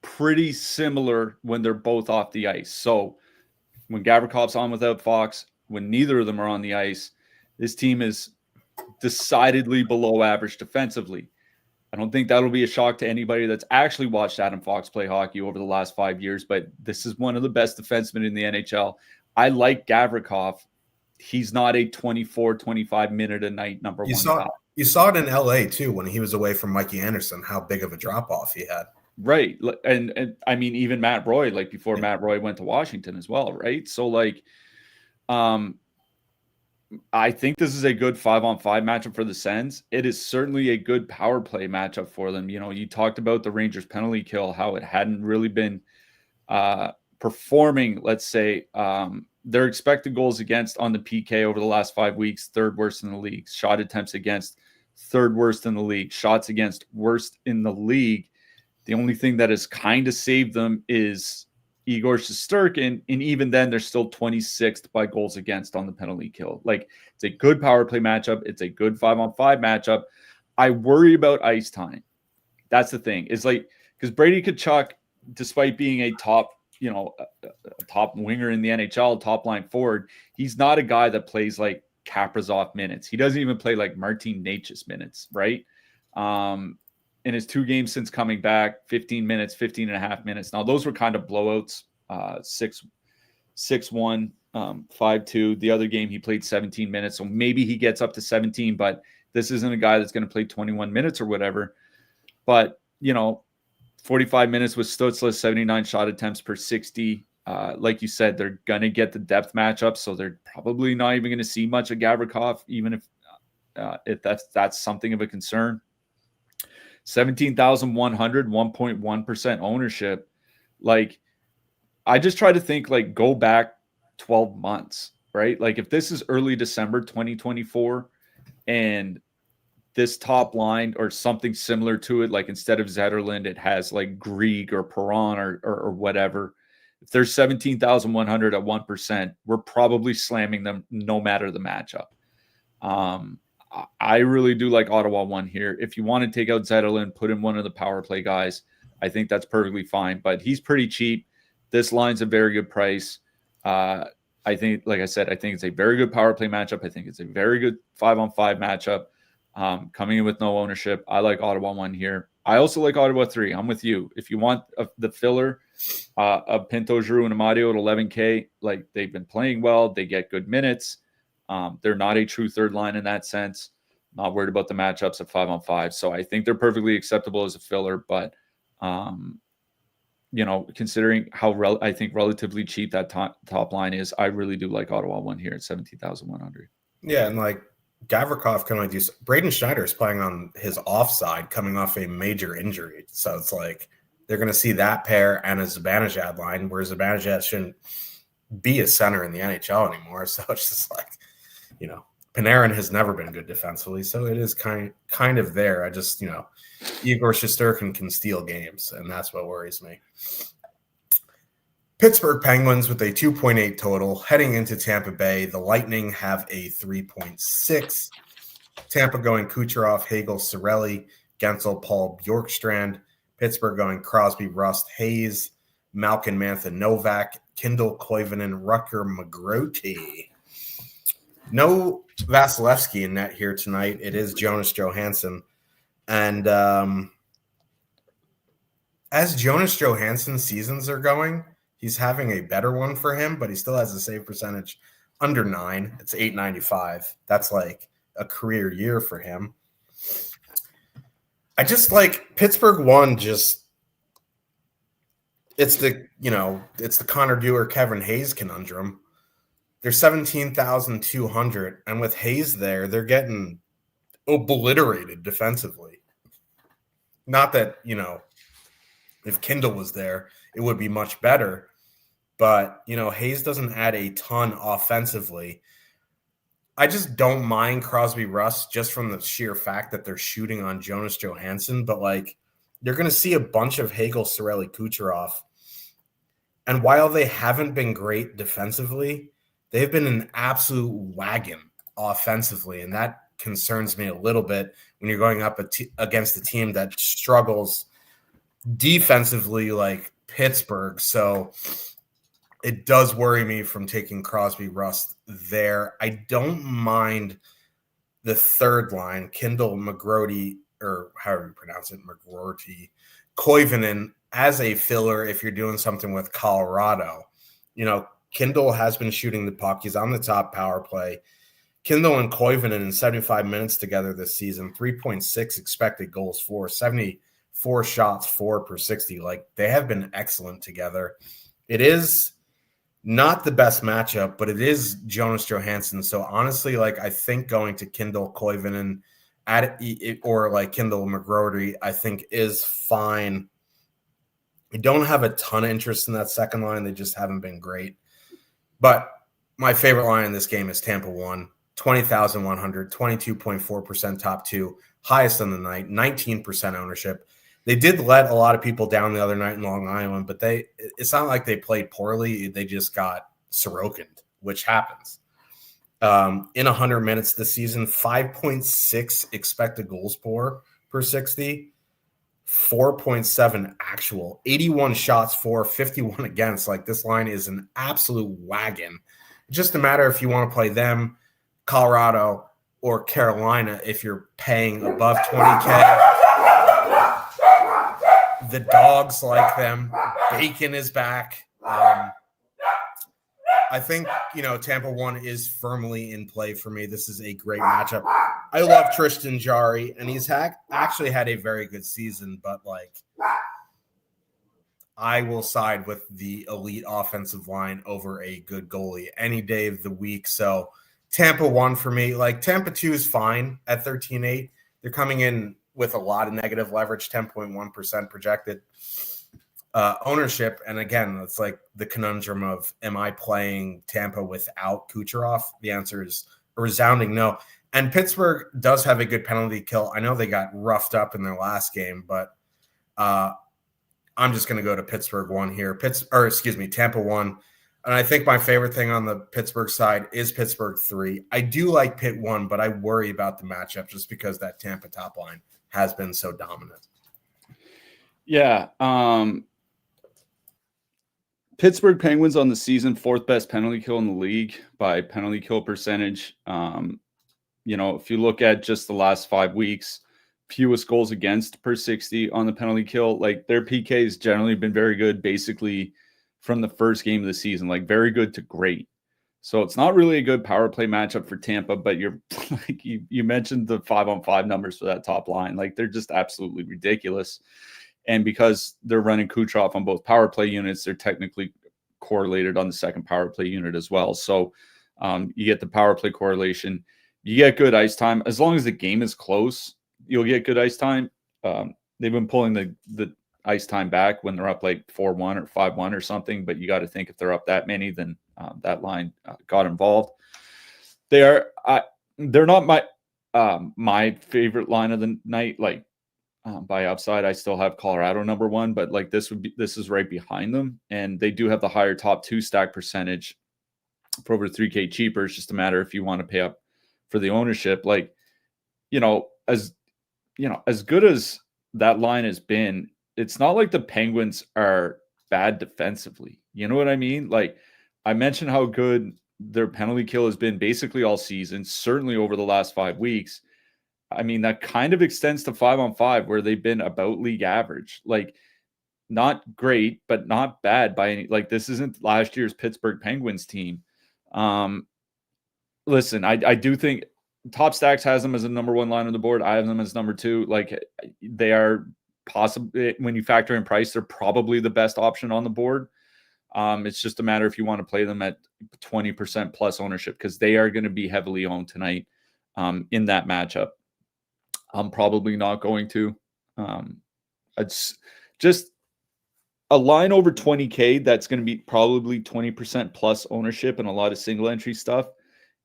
pretty similar when they're both off the ice. So when Gavrikov's on without Fox, when neither of them are on the ice, this team is decidedly below average defensively. I don't think that'll be a shock to anybody that's actually watched Adam Fox play hockey over the last 5 years, but this is one of the best defensemen in the NHL. I like Gavrikov. He's not a 24, 25 minute a night number one guy. You saw it in LA too, when he was away from Mikey Anderson, how big of a drop off he had. Right. And I mean, even Matt Roy, before Matt Roy went to Washington as well. Right. So I think this is a good 5-on-5 matchup for the Sens. It is certainly a good power play matchup for them. You talked about the Rangers penalty kill, how it hadn't really been performing. Let's say their expected goals against on the PK over the last 5 weeks, 3rd worst in the league. Shot attempts against, 3rd worst in the league. Shots against, worst in the league. The only thing that has kind of saved them is Igor Shesterkin, and even then, they're still 26th by goals against on the penalty kill. It's a good power play matchup. It's a good 5-on-5 matchup. I worry about ice time. That's the thing. It's because Brady Tkachuk, despite being a top, a top winger in the NHL, top line forward, he's not a guy that plays like Kaprizov minutes. He doesn't even play like Martin Necas minutes, right? In his 2 games since coming back, 15 minutes, 15 and a half minutes. Now, those were kind of blowouts, 6-1, 5-2. The other game, he played 17 minutes. So maybe he gets up to 17, but this isn't a guy that's going to play 21 minutes or whatever. But, 45 minutes with Stützle, 79 shot attempts per 60. Like you said, they're going to get the depth matchup, so they're probably not even going to see much of Gavrikov, even if that's something of a concern. 17,100, 1.1% ownership. I just try to think, go back 12 months, right? If this is early December 2024 and this top line or something similar to it, instead of Zetterlund, it has Grieg or Perron or whatever. If there's 17,100 at 1%, we're probably slamming them no matter the matchup. I really do like Ottawa 1 here. If you want to take out Zetterlund, put in one of the power play guys, I think that's perfectly fine. But he's pretty cheap. This line's a very good price. I think, like I said, I think it's a very good power play matchup. I think it's a very good 5-on-5 matchup. Coming in with no ownership, I like Ottawa 1 here. I also like Ottawa 3. I'm with you. If you want the filler, of Pinto, Giroux, and Amadio at 11K, like they've been playing well. They get good minutes. They're not a true third line in that sense. Not worried about the matchups at 5-on-5. So I think they're perfectly acceptable as a filler. But, considering how I think relatively cheap that top line is, I really do like Ottawa 1 here at 17,100. Yeah, and like Gavrikov can only do. Braden Schneider is playing on his offside, coming off a major injury. So it's like they're going to see that pair and a Zibanejad line, where Zibanejad shouldn't be a center in the NHL anymore. So it's just like, Panarin has never been good defensively, so it is kind of there. I just, Igor Shesterkin can steal games, and that's what worries me. Pittsburgh Penguins with a 2.8 total heading into Tampa Bay. The Lightning have a 3.6. Tampa going Kucherov, Hagel, Cirelli, Gensel, Paul, Bjorkstrand. Pittsburgh going Crosby, Rust, Hayes, Malkin, Mantha, Novak, Kindle, Koivunen, Rucker, McGroty. No Vasilevsky in net here tonight. It is Jonas Johansson. And as Jonas Johansson's seasons are going, he's having a better one for him, but he still has a save percentage under 9. It's 895. That's like a career year for him. I just like Pittsburgh 1. It's the Connor Dewar, Kevin Hayes conundrum. They're 17,200, and with Hayes there, they're getting obliterated defensively. Not that, if Kindle was there, it would be much better. But, Hayes doesn't add a ton offensively. I just don't mind Crosby Rust just from the sheer fact that they're shooting on Jonas Johansson. But, you're going to see a bunch of Hagel, Cirelli, Kucherov. And while they haven't been great defensively, they've been an absolute wagon offensively. And that concerns me a little bit when you're going up against a team that struggles defensively like Pittsburgh. So it does worry me from taking Crosby Rust there. I don't mind the third line, Kindle, McGroty, or however you pronounce it, McGroty, Koivunen as a filler if you're doing something with Colorado. Kindle has been shooting the puck. He's on the top power play. Kindle and Koivunen in 75 minutes together this season, 3.6 expected goals for, 74 shots for per 60. They have been excellent together. It is not the best matchup, but it is Jonas Johansson. So honestly, I think going to Kindle, Koivunen or Kindle McGroty, I think is fine. I don't have a ton of interest in that second line. They just haven't been great. But my favorite line in this game is Tampa 1, 20,100, 22.4% top 2, highest on the night, 19% ownership. They did let a lot of people down the other night in Long Island, but it's not like they played poorly. They just got Sorokin'd, which happens. In 100 minutes this season, 5.6 expected goals per 60, 4.7 actual, 81 shots for, 51 against. This line is an absolute wagon. It's just a matter if you want to play them, Colorado, or Carolina if you're paying above 20K. The dogs like them. Bacon is back. I think, Tampa 1 is firmly in play for me. This is a great matchup. I love Tristan Jarry, and he's actually had a very good season, but, I will side with the elite offensive line over a good goalie any day of the week. So Tampa 1 for me. Tampa 2 is fine at 13.8. They're coming in with a lot of negative leverage, 10.1% projected ownership. And again, it's the conundrum of, am I playing Tampa without Kucherov? The answer is a resounding no. And Pittsburgh does have a good penalty kill. I know they got roughed up in their last game, but I'm just going to go to Pittsburgh 1 here. Tampa 1. And I think my favorite thing on the Pittsburgh side is Pittsburgh 3. I do like Pitt 1, but I worry about the matchup just because that Tampa top line has been so dominant. Yeah. Pittsburgh Penguins on the season, 4th best penalty kill in the league by penalty kill percentage. If you look at just the last 5 weeks, fewest goals against per 60 on the penalty kill. Like their PK has generally been very good, basically from the first game of the season, like very good to great. So it's not really a good power play matchup for Tampa, but you're like you mentioned the 5-on-5 numbers for that top line. Like they're just absolutely ridiculous. And because they're running Kucherov on both power play units, they're technically correlated on the second power play unit as well. So you get the power play correlation. You get good ice time. As long as the game is close, you'll get good ice time. They've been pulling the ice time back when they're up like 4-1 or 5-1 or something. But you got to think if they're up that many, then that line got involved. They're not my favorite line of the night. Like by upside, I still have Colorado number one, but like this is right behind them, and they do have the higher top 2 stack percentage for over 3K cheaper. It's just a matter if you want to pay up for the ownership. Like, as good as that line has been, it's not like the Penguins are bad defensively. You know what I mean? Like I mentioned how good their penalty kill has been basically all season, certainly over the last 5 weeks. I mean, that kind of extends to 5-on-5 where they've been about league average. Like not great, but not bad by any, like this isn't last year's Pittsburgh Penguins team. Listen, I do think Top Stacks has them as a number 1 line on the board. I have them as number 2. Like they are possibly, when you factor in price, they're probably the best option on the board. It's just a matter if you want to play them at 20% plus ownership, because they are going to be heavily owned tonight in that matchup. I'm probably not going to. It's just a line over 20K that's going to be probably 20% plus ownership and a lot of single entry stuff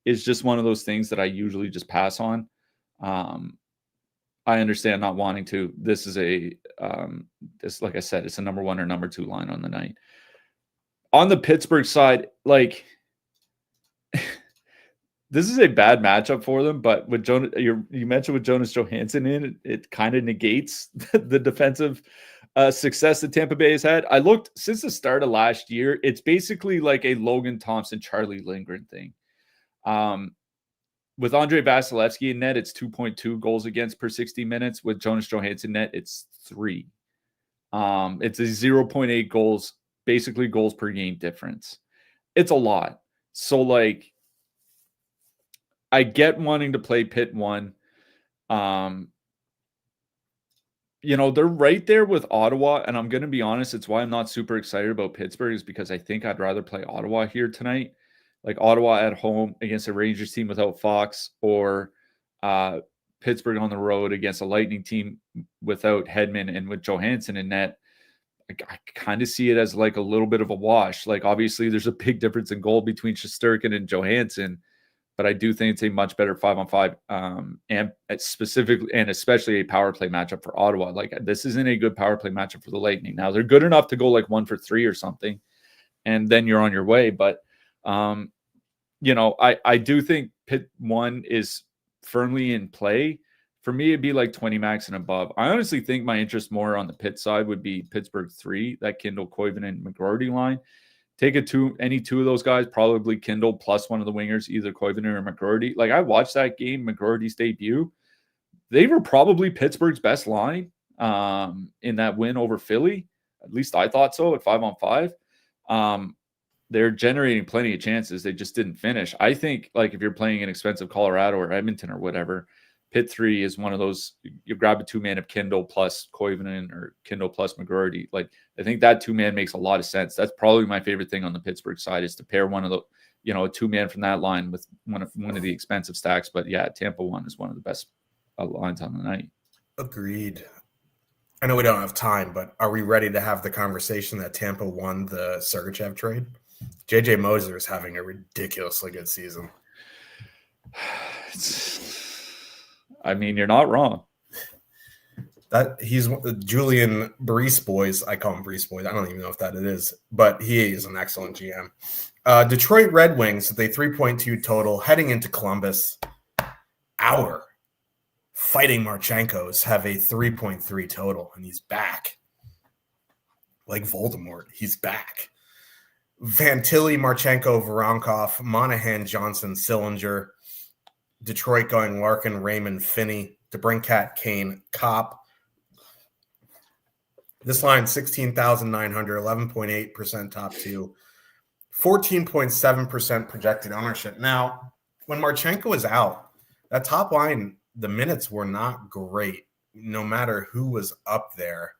is just one of those things that I usually just pass on. I understand not wanting to. This is like I said, it's a number 1 or number 2 line on the night. On the Pittsburgh side, like this is a bad matchup for them, but with you mentioned with Jonas Johansson in, it kind of negates the defensive success that Tampa Bay has had. I looked since the start of last year, it's basically like a Logan Thompson, Charlie Lindgren thing. With Andre Vasilevsky in net, it's 2.2 goals against per 60 minutes. With Jonas Johansson net, it's 3. It's a 0.8 goals, basically goals per game difference. It's a lot. So like, I get wanting to play Pitt 1. They're right there with Ottawa, and I'm going to be honest, it's why I'm not super excited about Pittsburgh, is because I think I'd rather play Ottawa here tonight. Like Ottawa at home against a Rangers team without Fox, or Pittsburgh on the road against a Lightning team without Hedman and with Johansson in net. I kind of see it as like a little bit of a wash. Like obviously there's a big difference in goal between Shesterkin and Johansson, but I do think it's a much better 5-on-5 and specifically and especially a power play matchup for Ottawa. Like this isn't a good power play matchup for the Lightning. Now they're good enough to go like 1 for 3 or something, and then you're on your way. But I do think Pitt 1 is firmly in play. For me, it'd be like 20 max and above. I honestly think my interest more on the Pitt side would be Pittsburgh 3, that Kindle, Koivunen, and McGroarty line. Take any 2 of those guys, probably Kindle plus one of the wingers, either Koivunen or McGroarty. Like I watched that game, McGroarty's debut. They were probably Pittsburgh's best line in that win over Philly. At least I thought so at 5-on-5. They're generating plenty of chances. They just didn't finish. I think like if you're playing an expensive Colorado or Edmonton or whatever, Pitt 3 is one of those. You grab a 2-man of Kindle plus Koivunen or Kindle plus McGroarty. Like I think that 2-man makes a lot of sense. That's probably my favorite thing on the Pittsburgh side, is to pair one of the, a 2-man from that line with one of the expensive stacks. But yeah, Tampa 1 is one of the best lines on the night. Agreed. I know we don't have time, but are we ready to have the conversation that Tampa won the Sergachev trade? JJ Moser is having a ridiculously good season. I mean, you're not wrong. That he's Julian Brees Boys. I call him Brees Boys. I don't even know if that it is, but he is an excellent GM. Detroit Red Wings with a 3.2 total heading into Columbus. Our Fighting Marchenkos have a 3.3 total, and he's back. Like Voldemort, he's back. Fantilli, Marchenko, Voronkov, Monahan, Johnson, Sillinger. Detroit going Larkin, Raymond, Finney, DeBrincat, Kane, Cop. This line, 16,900, 11.8% top two, 14.7% projected ownership. Now, when Marchenko is out, that top line, the minutes were not great, no matter who was up there.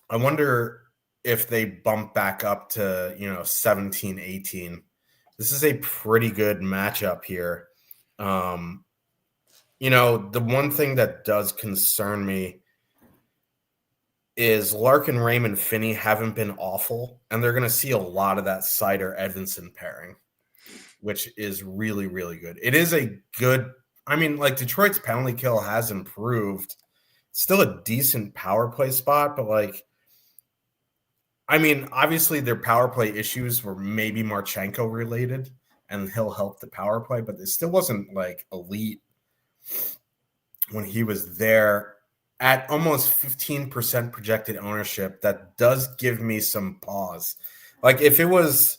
I wonder if they bump back up to, 17, 18. This is a pretty good matchup here. The one thing that does concern me is Larkin, Raymond, Finney haven't been awful, and they're going to see a lot of that Seider-Edvinsson pairing, which is really, really good. It is a good – Detroit's penalty kill has improved. It's still a decent power play spot, but, obviously their power play issues were maybe Marchenko related, and he'll help the power play, but it still wasn't, elite when he was there. At almost 15% projected ownership, that does give me some pause. If it was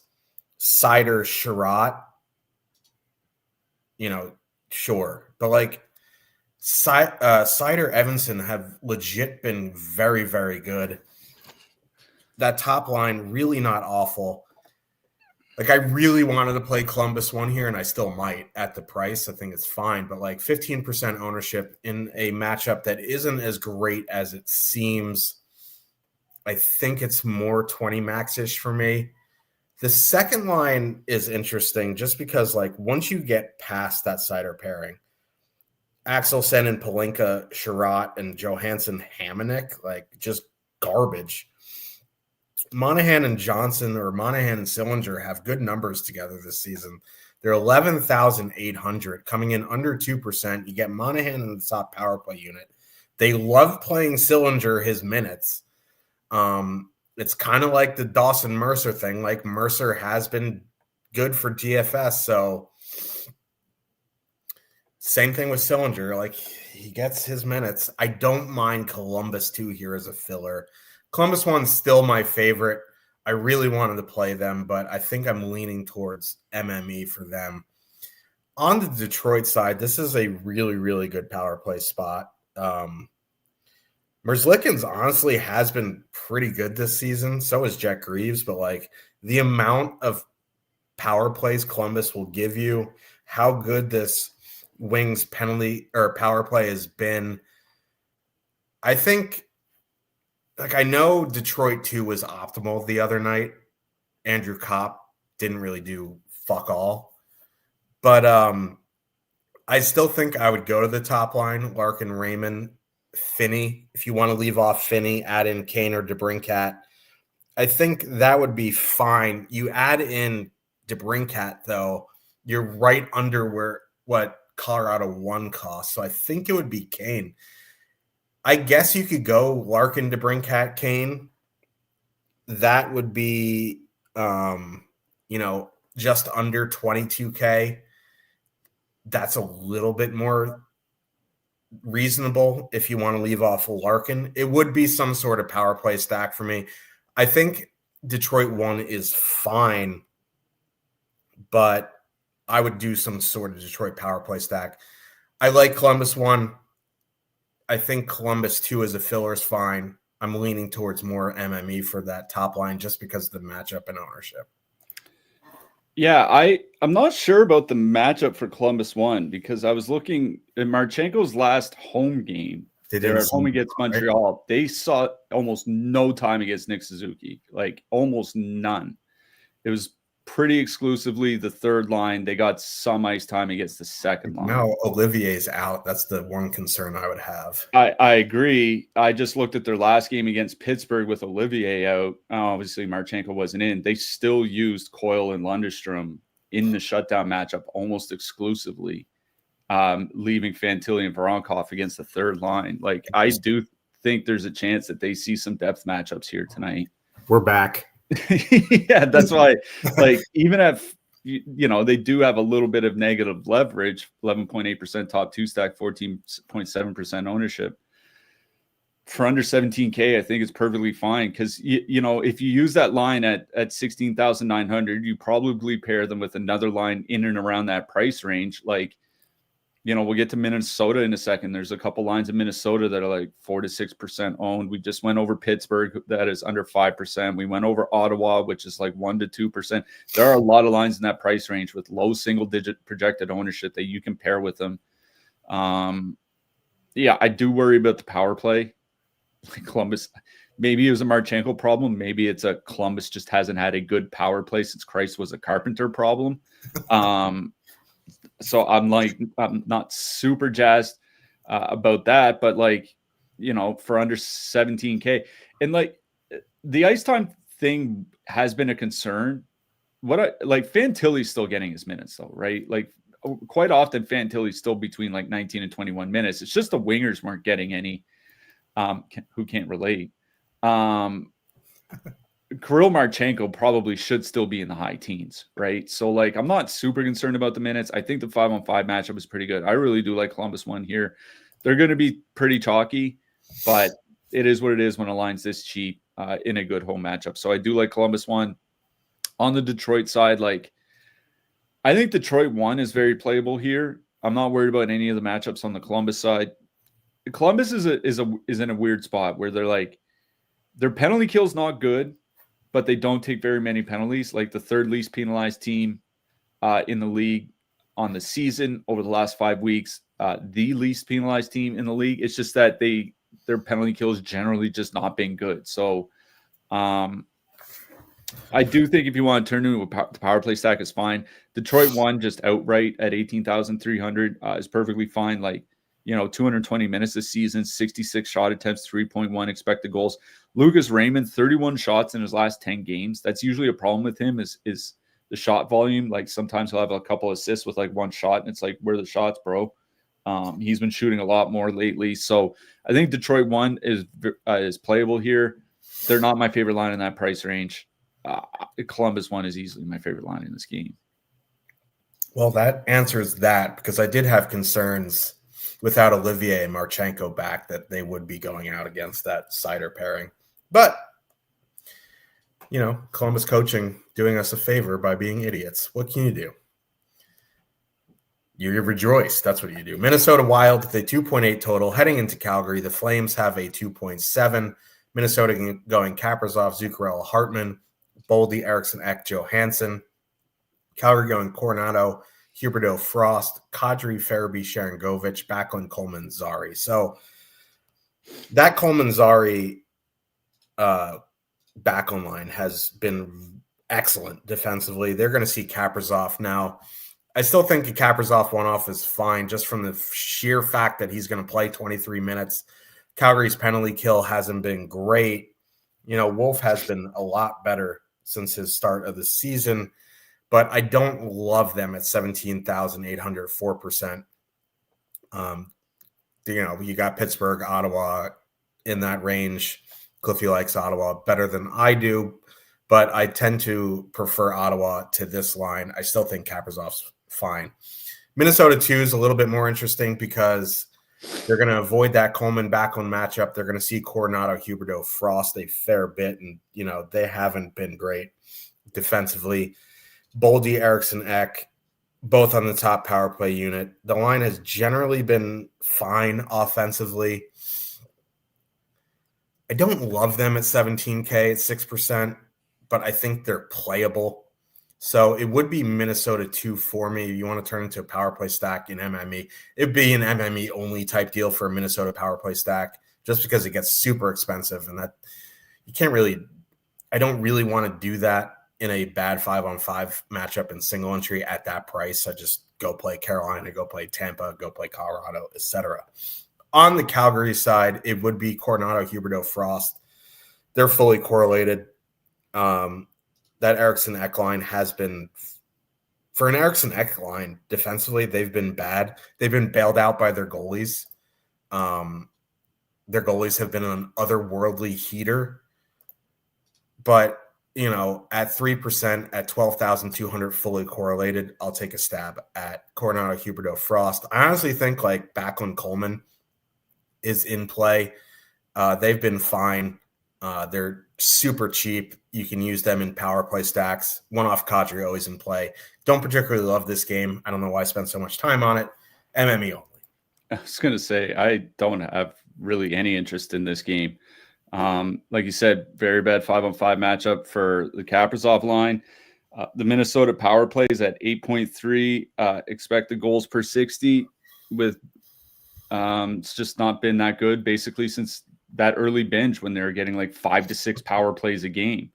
Seider, Sherratt, sure. But Seider, Edvinsson have legit been very, very good. That top line, really not awful. I really wanted to play Columbus one here, and I still might at the price. I think it's fine. But 15% ownership in a matchup that isn't as great as it seems, I think it's more 20 max-ish for me. The second line is interesting just because, once you get past that Seider pairing, Axelsen and Palinka, Sherratt, and Johansson, Hamonic, just garbage. Monahan and Johnson or Monahan and Sillinger have good numbers together this season. They're 11,800, coming in under 2%. You get Monahan in the top power play unit. They love playing Sillinger his minutes. It's kind of like the Dawson Mercer thing. Mercer has been good for DFS, so same thing with Sillinger. He gets his minutes. I don't mind Columbus 2 here as a filler. Columbus 1's still my favorite. I really wanted to play them, but I think I'm leaning towards MME for them. On the Detroit side, this is a really, really good power play spot. Merzlikins honestly has been pretty good this season. So is Jack Greaves, but the amount of power plays Columbus will give you, how good this Wings penalty or power play has been. I think I know Detroit 2 was optimal the other night. Andrew Kopp didn't really do fuck all. But I still think I would go to the top line, Larkin, Raymond, Finney. If you want to leave off Finney, add in Kane or DeBrincat. I think that would be fine. You add in DeBrincat, though, you're right under what Colorado 1 costs. So I think it would be Kane. I guess you could go Larkin, DeBrincat, Kane. That would be, just under 22K. That's a little bit more reasonable if you want to leave off Larkin. It would be some sort of power play stack for me. I think Detroit 1 is fine, but I would do some sort of Detroit power play stack. I like Columbus 1. I think Columbus 2 as a filler is fine. I'm leaning towards more MME for that top line just because of the matchup and ownership. Yeah, I'm not sure about the matchup for Columbus 1 because I was looking in Marchenko's last home game. They're at home against Montreal. Right? They saw almost no time against Nick Suzuki, almost none. It was pretty exclusively the third line. They got some ice time against the second line. Now Olivier's out. That's the one concern I would have. I agree. I just looked at their last game against Pittsburgh with Olivier out. Obviously, Marchenko wasn't in. They still used Coyle and Lundestrom in the shutdown matchup almost exclusively, leaving Fantilli and Voronkov against the third line. I do think there's a chance that they see some depth matchups here tonight. We're back. Yeah, that's why, even if, they do have a little bit of negative leverage, 11.8% top two stack, 14.7% ownership. For under 17K, I think it's perfectly fine because, if you use that line at 16,900, you probably pair them with another line in and around that price range. we'll get to Minnesota in a second. There's a couple lines in Minnesota that are like 4 to 6% owned. We just went over Pittsburgh, that is under 5%. We went over Ottawa, which is like 1 to 2%. There are a lot of lines in that price range with low single-digit projected ownership that you can pair with them. Yeah, I do worry about the power play. Like Columbus, maybe it was a Marchenko problem. Maybe it's a Columbus just hasn't had a good power play since Christ was a Carpenter problem. So I'm not super jazzed about that, but like, for under 17K and like the ice time thing has been a concern. Fantilli's still getting his minutes though, right? Like quite often Fantilli's still between like 19 and 21 minutes. It's just the wingers weren't getting any, who can't relate. Kirill Marchenko probably should still be in the high teens, right? So, like, I'm not super concerned about the minutes. I think the 5-on-5 matchup is pretty good. I really do like Columbus one here. They're going to be pretty chalky, but it is what it is when a line's this cheap in a good home matchup. So I do like Columbus one. On the Detroit side, like, I think Detroit one is very playable here. I'm not worried about any of the matchups on the Columbus side. Columbus is in a weird spot where they're like, their penalty kill is not good, but they don't take very many penalties. Like the third least penalized team in the league on the season over the last 5 weeks, the least penalized team in the league. It's just that their penalty kill is generally just not being good. So I do think if you want to turn into the power play stack is fine. Detroit one just outright at 18,300 is perfectly fine. Like, 220 minutes this season, 66 shot attempts, 3.1 expected goals. Lucas Raymond, 31 shots in his last 10 games. That's usually a problem with him is the shot volume. Like sometimes he'll have a couple assists with like one shot, and it's like, where are the shots, bro? He's been shooting a lot more lately. So I think Detroit one is playable here. They're not my favorite line in that price range. Columbus one is easily my favorite line in this game. Well, that answers that, because I did have concerns without Olivier and Marchenko back that they would be going out against that Seider pairing. But, Columbus coaching doing us a favor by being idiots. What can you do? You rejoice. That's what you do. Minnesota Wild with a 2.8 total. Heading into Calgary, the Flames have a 2.7. Minnesota going Kaprizov, Zuccarello, Hartman, Boldy, Eriksson, Ek, Johansson. Calgary going Coronado, Huberdeau, Frost, Kadri, Farabee, Sharangovich, Backlund, Coleman, Zari. So that Coleman-Zari Backlund line has been excellent defensively. They're going to see Kaprizov now. I still think a Kaprizov one-off is fine just from the sheer fact that he's going to play 23 minutes. Calgary's penalty kill hasn't been great. Wolf has been a lot better since his start of the season, but I don't love them at 17,800, 4%. You got Pittsburgh, Ottawa in that range. Cliffy likes Ottawa better than I do, but I tend to prefer Ottawa to this line. I still think Kaprizov's fine. Minnesota 2 is a little bit more interesting because they're going to avoid that Coleman Backlund matchup. They're going to see Coronado, Huberdeau, Frost a fair bit, and they haven't been great defensively. Boldy, Eriksson, Ek, both on the top power play unit. The line has generally been fine offensively. I don't love them at 17K at 6%, but I think they're playable. So it would be Minnesota 2 for me. If you want to turn into a power play stack in MME, it'd be an MME only type deal for a Minnesota power play stack, just because it gets super expensive, and that you can't really. I don't really want to do that in a bad 5-on-5 matchup in single entry at that price. I just go play Carolina, go play Tampa, go play Colorado, etc. On the Calgary side, it would be Coronado, Huberdeau, Frost. They're fully correlated. That Eriksson Ek line has been, for an Eriksson Ek line, defensively, they've been bad. They've been bailed out by their goalies. Their goalies have been an otherworldly heater. But, at 3%, at 12,200 fully correlated, I'll take a stab at Coronado, Huberdeau, Frost. I honestly think like Backlund, Coleman is in play. They've been fine. They're super cheap. You can use them in power play stacks. One-off Kadri always in play. Don't particularly love this game. I don't know why I spent so much time on it. MME only. I was going to say, I don't have really any interest in this game. Like you said, very bad 5-on-5 matchup for the Kaprizov line. The Minnesota power play is at 8.3 expected goals per 60 with it's just not been that good basically since that early binge when they were getting like 5 to 6 power plays a game.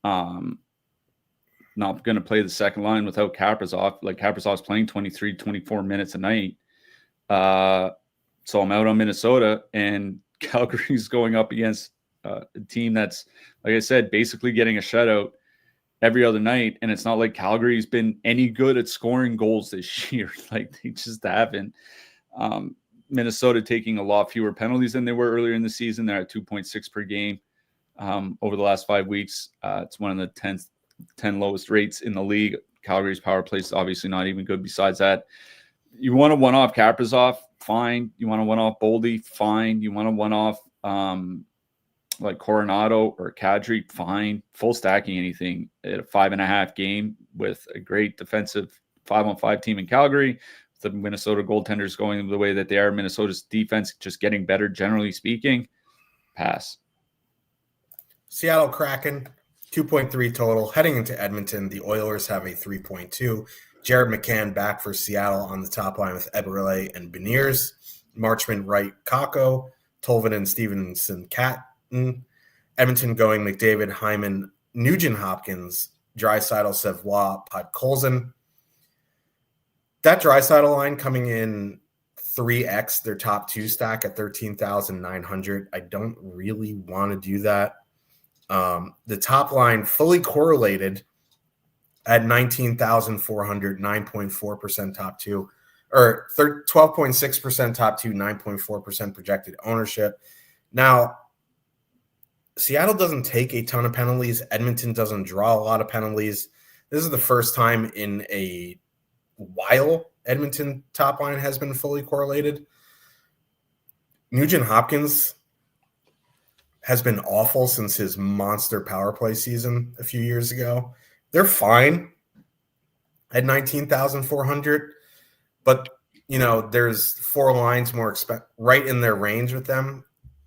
Not going to play the second line without Kaprizov. Like Kaprizov's playing 23, 24 minutes a night. So I'm out on Minnesota, and Calgary's going up against a team that's, like I said, basically getting a shutout every other night. And it's not like Calgary's been any good at scoring goals this year. Like they just haven't. Minnesota taking a lot fewer penalties than they were earlier in the season. They're at 2.6 per game over the last 5 weeks. It's one of the 10 lowest rates in the league. Calgary's power play is obviously not even good. Besides that, you want to one-off Kaprizov, fine. You want to one-off Boldy, fine. You want to one-off like Coronado or Kadri, fine. Full stacking anything at a 5.5 game with a great defensive 5-on-5 team in Calgary. The Minnesota goaltenders going the way that they are. Minnesota's defense just getting better, generally speaking. Pass. Seattle Kraken, 2.3 total. Heading into Edmonton, the Oilers have a 3.2. Jared McCann back for Seattle on the top line with Eberle and Beniers. Marchment, Wright, Kakko, Tolvanen, Stevenson, Catton. Edmonton going McDavid, Hyman, Nugent Hopkins, Draisaitl, Savoie, Podkolzin. That Draisaitl line coming in 3x their top two stack at 13,900. I don't really want to do that. The top line fully correlated at 19,400, 9.4% top two, or 12.6% top two, 9.4% projected ownership. Now, Seattle doesn't take a ton of penalties. Edmonton doesn't draw a lot of penalties. This is the first time in a while Edmonton top line has been fully correlated. Nugent Hopkins has been awful since his monster power play season a few years ago. They're fine at 19,400, but there's 4 lines more right in their range with them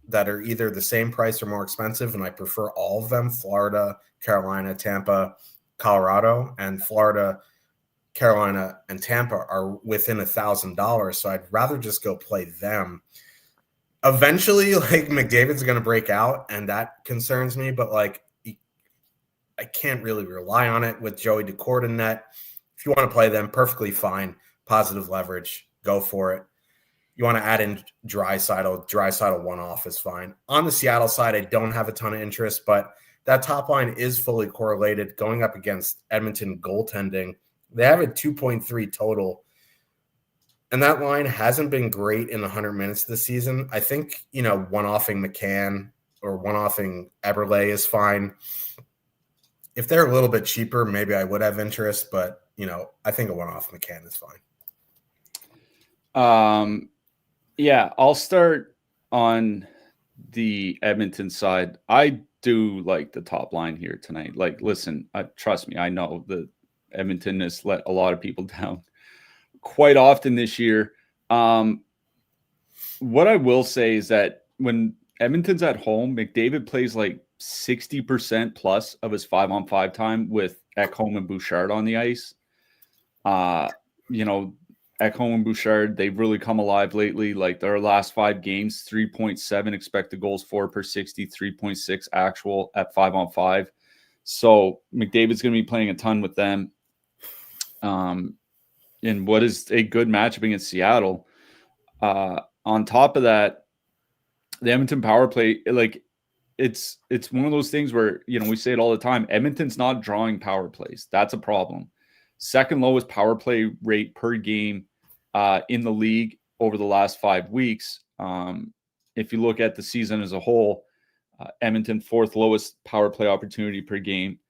that are either the same price or more expensive, and I prefer all of them: Florida, Carolina, Tampa, Colorado. And Florida, Carolina, and Tampa are within $1,000, so I'd rather just go play them. Eventually, like, McDavid's going to break out, and that concerns me, but like, I can't really rely on it with Joey Daccord in net. If you want to play them, perfectly fine. Positive leverage, go for it. You want to add in Draisaitl one-off is fine. On the Seattle side, I don't have a ton of interest, but that top line is fully correlated going up against Edmonton goaltending. They have a 2.3 total, and that line hasn't been great in 100 minutes this season. I think, one-offing McCann or one-offing Eberle is fine. If they're a little bit cheaper, maybe I would have interest, but, I think a one-off McCann is fine. Yeah, I'll start on the Edmonton side. I do like the top line here tonight. Like, listen, trust me, I know that Edmonton has let a lot of people down quite often this year. What I will say is that when Edmonton's at home, McDavid plays like 60% plus of his 5-on-5 time with Ekholm and Bouchard on the ice. Ekholm and Bouchard, they've really come alive lately. Like their last 5 games, 3.7 expected goals for per 60, 3.6 actual at 5-on-5. So McDavid's going to be playing a ton with them. In what is a good matchup against Seattle. On top of that, the Edmonton power play, like it's one of those things where, we say it all the time. Edmonton's not drawing power plays. That's a problem. Second lowest power play rate per game in the league over the last 5 weeks. If you look at the season as a whole, Edmonton 4th lowest power play opportunity per game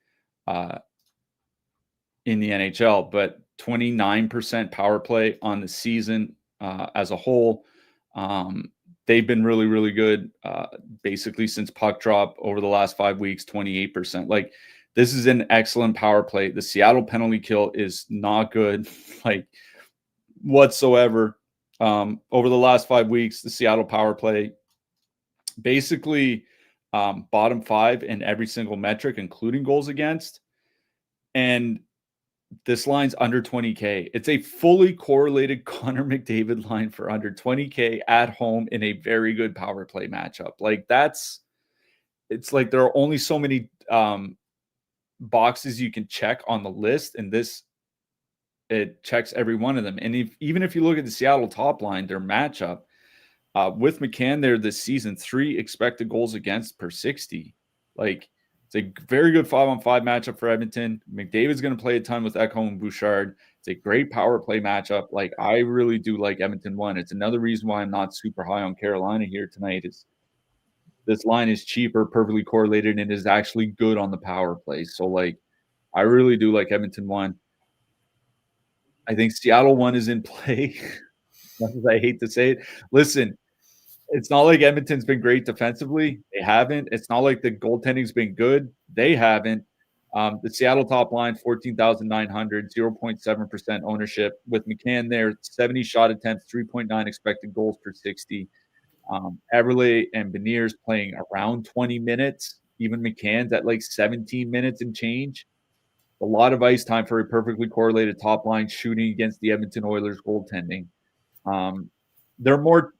in the NHL, but 29% power play on the season as a whole. They've been really, really good basically since puck drop over the last 5 weeks, 28%. Like, this is an excellent power play. The Seattle penalty kill is not good, like, whatsoever. Over the last 5 weeks, the Seattle power play basically bottom 5 in every single metric, including goals against. And this line's under 20K. It's a fully correlated Connor McDavid line for under 20K at home in a very good power play matchup. Like it's like there are only so many boxes you can check on the list, and it checks every one of them. And even if you look at the Seattle top line, their matchup with McCann there this season, 3 expected goals against per 60. Like, it's a very good 5-on-5 matchup for Edmonton. McDavid's going to play a ton with Ekholm and Bouchard. It's a great power play matchup. Like, I really do like Edmonton 1. It's another reason why I'm not super high on Carolina here tonight. Is this line is cheaper, perfectly correlated, and is actually good on the power play. So, like, I really do like Edmonton 1. I think Seattle 1 is in play. Much as I hate to say it. Listen, it's not like Edmonton's been great defensively. They haven't. It's not like the goaltending's been good. They haven't. The Seattle top line, 14,900, 0.7% ownership. With McCann there, 70 shot attempts, 3.9 expected goals per 60. Everly and Beniers playing around 20 minutes. Even McCann's at like 17 minutes and change. A lot of ice time for a perfectly correlated top line shooting against the Edmonton Oilers goaltending. They're more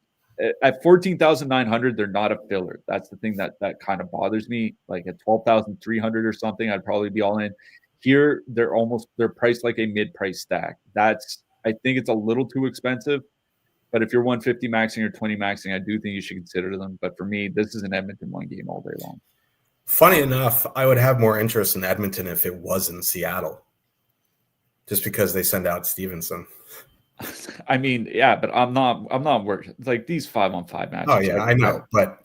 at 14,900. They're not a filler. That's the thing that kind of bothers me. Like at 12,300 or something, I'd probably be all in. Here, they're priced like a mid-price stack. I think it's a little too expensive. But if you're 150 maxing or 20 maxing, I do think you should consider them. But for me, this is an Edmonton 1 game all day long. Funny enough, I would have more interest in Edmonton if it was in Seattle, just because they send out Stevenson. I mean, yeah, but I'm not worried. Like these 5-on-5 matches. Oh yeah, I know, but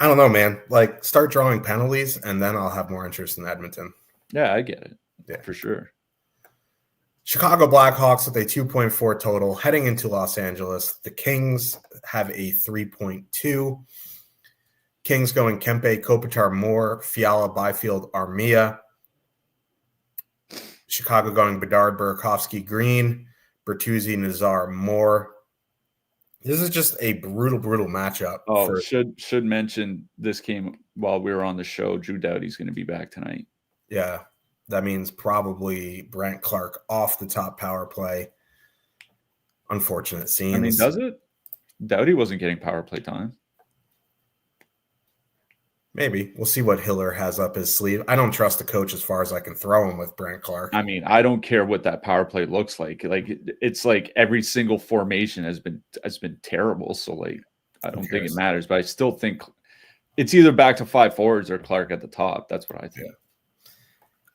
I don't know, man. Like, start drawing penalties, and then I'll have more interest in Edmonton. Yeah, I get it. Yeah, for sure. Chicago Blackhawks with a 2.4 total heading into Los Angeles. The Kings have a 3.2. Kings going Kempe, Kopitar, Moore, Fiala, Byfield, Armia. Chicago going Bedard, Burakovsky, Green, Bertuzzi, Nazar, Moore. This is just a brutal matchup. Oh, should mention this came while we were on the show. Drew Doughty's going to be back tonight. Yeah, that means probably Brant Clark off the top power play. Unfortunate scenes. I mean, does it? Doughty wasn't getting power play time. Maybe. We'll see what Hiller has up his sleeve. I don't trust the coach as far as I can throw him with Brant Clark. I mean, I don't care what that power play looks like. Like, it's like every single formation has been terrible. So, like, I don't think it matters. But I still think it's either back to 5 forwards or Clark at the top. That's what I think. Yeah.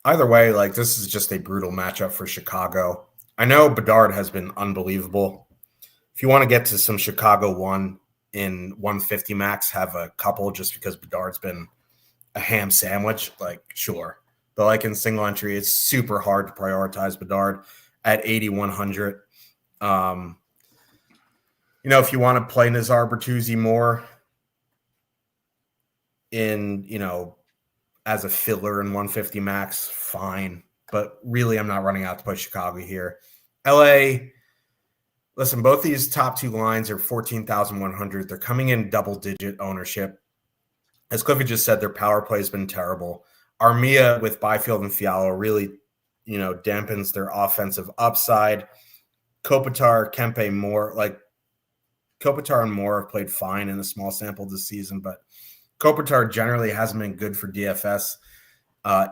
Either way, like, this is just a brutal matchup for Chicago. I know Bedard has been unbelievable. If you want to get to some Chicago 1 in 150 max, have a couple, just because Bedard's been a ham sandwich, like, sure. But like in single entry, it's super hard to prioritize Bedard at 8,100. If you want to play Nazar, Bertuzzi more in, as a filler in 150 max, fine. But really, I'm not running out to play Chicago here. LA, listen, both these top 2 lines are 14,100. They're coming in double-digit ownership. As Clifford just said, their power play has been terrible. Armia with Byfield and Fiala really, dampens their offensive upside. Kopitar, Kempe, Moore, like Kopitar and Moore have played fine in a small sample this season, but Kopitar generally hasn't been good for DFS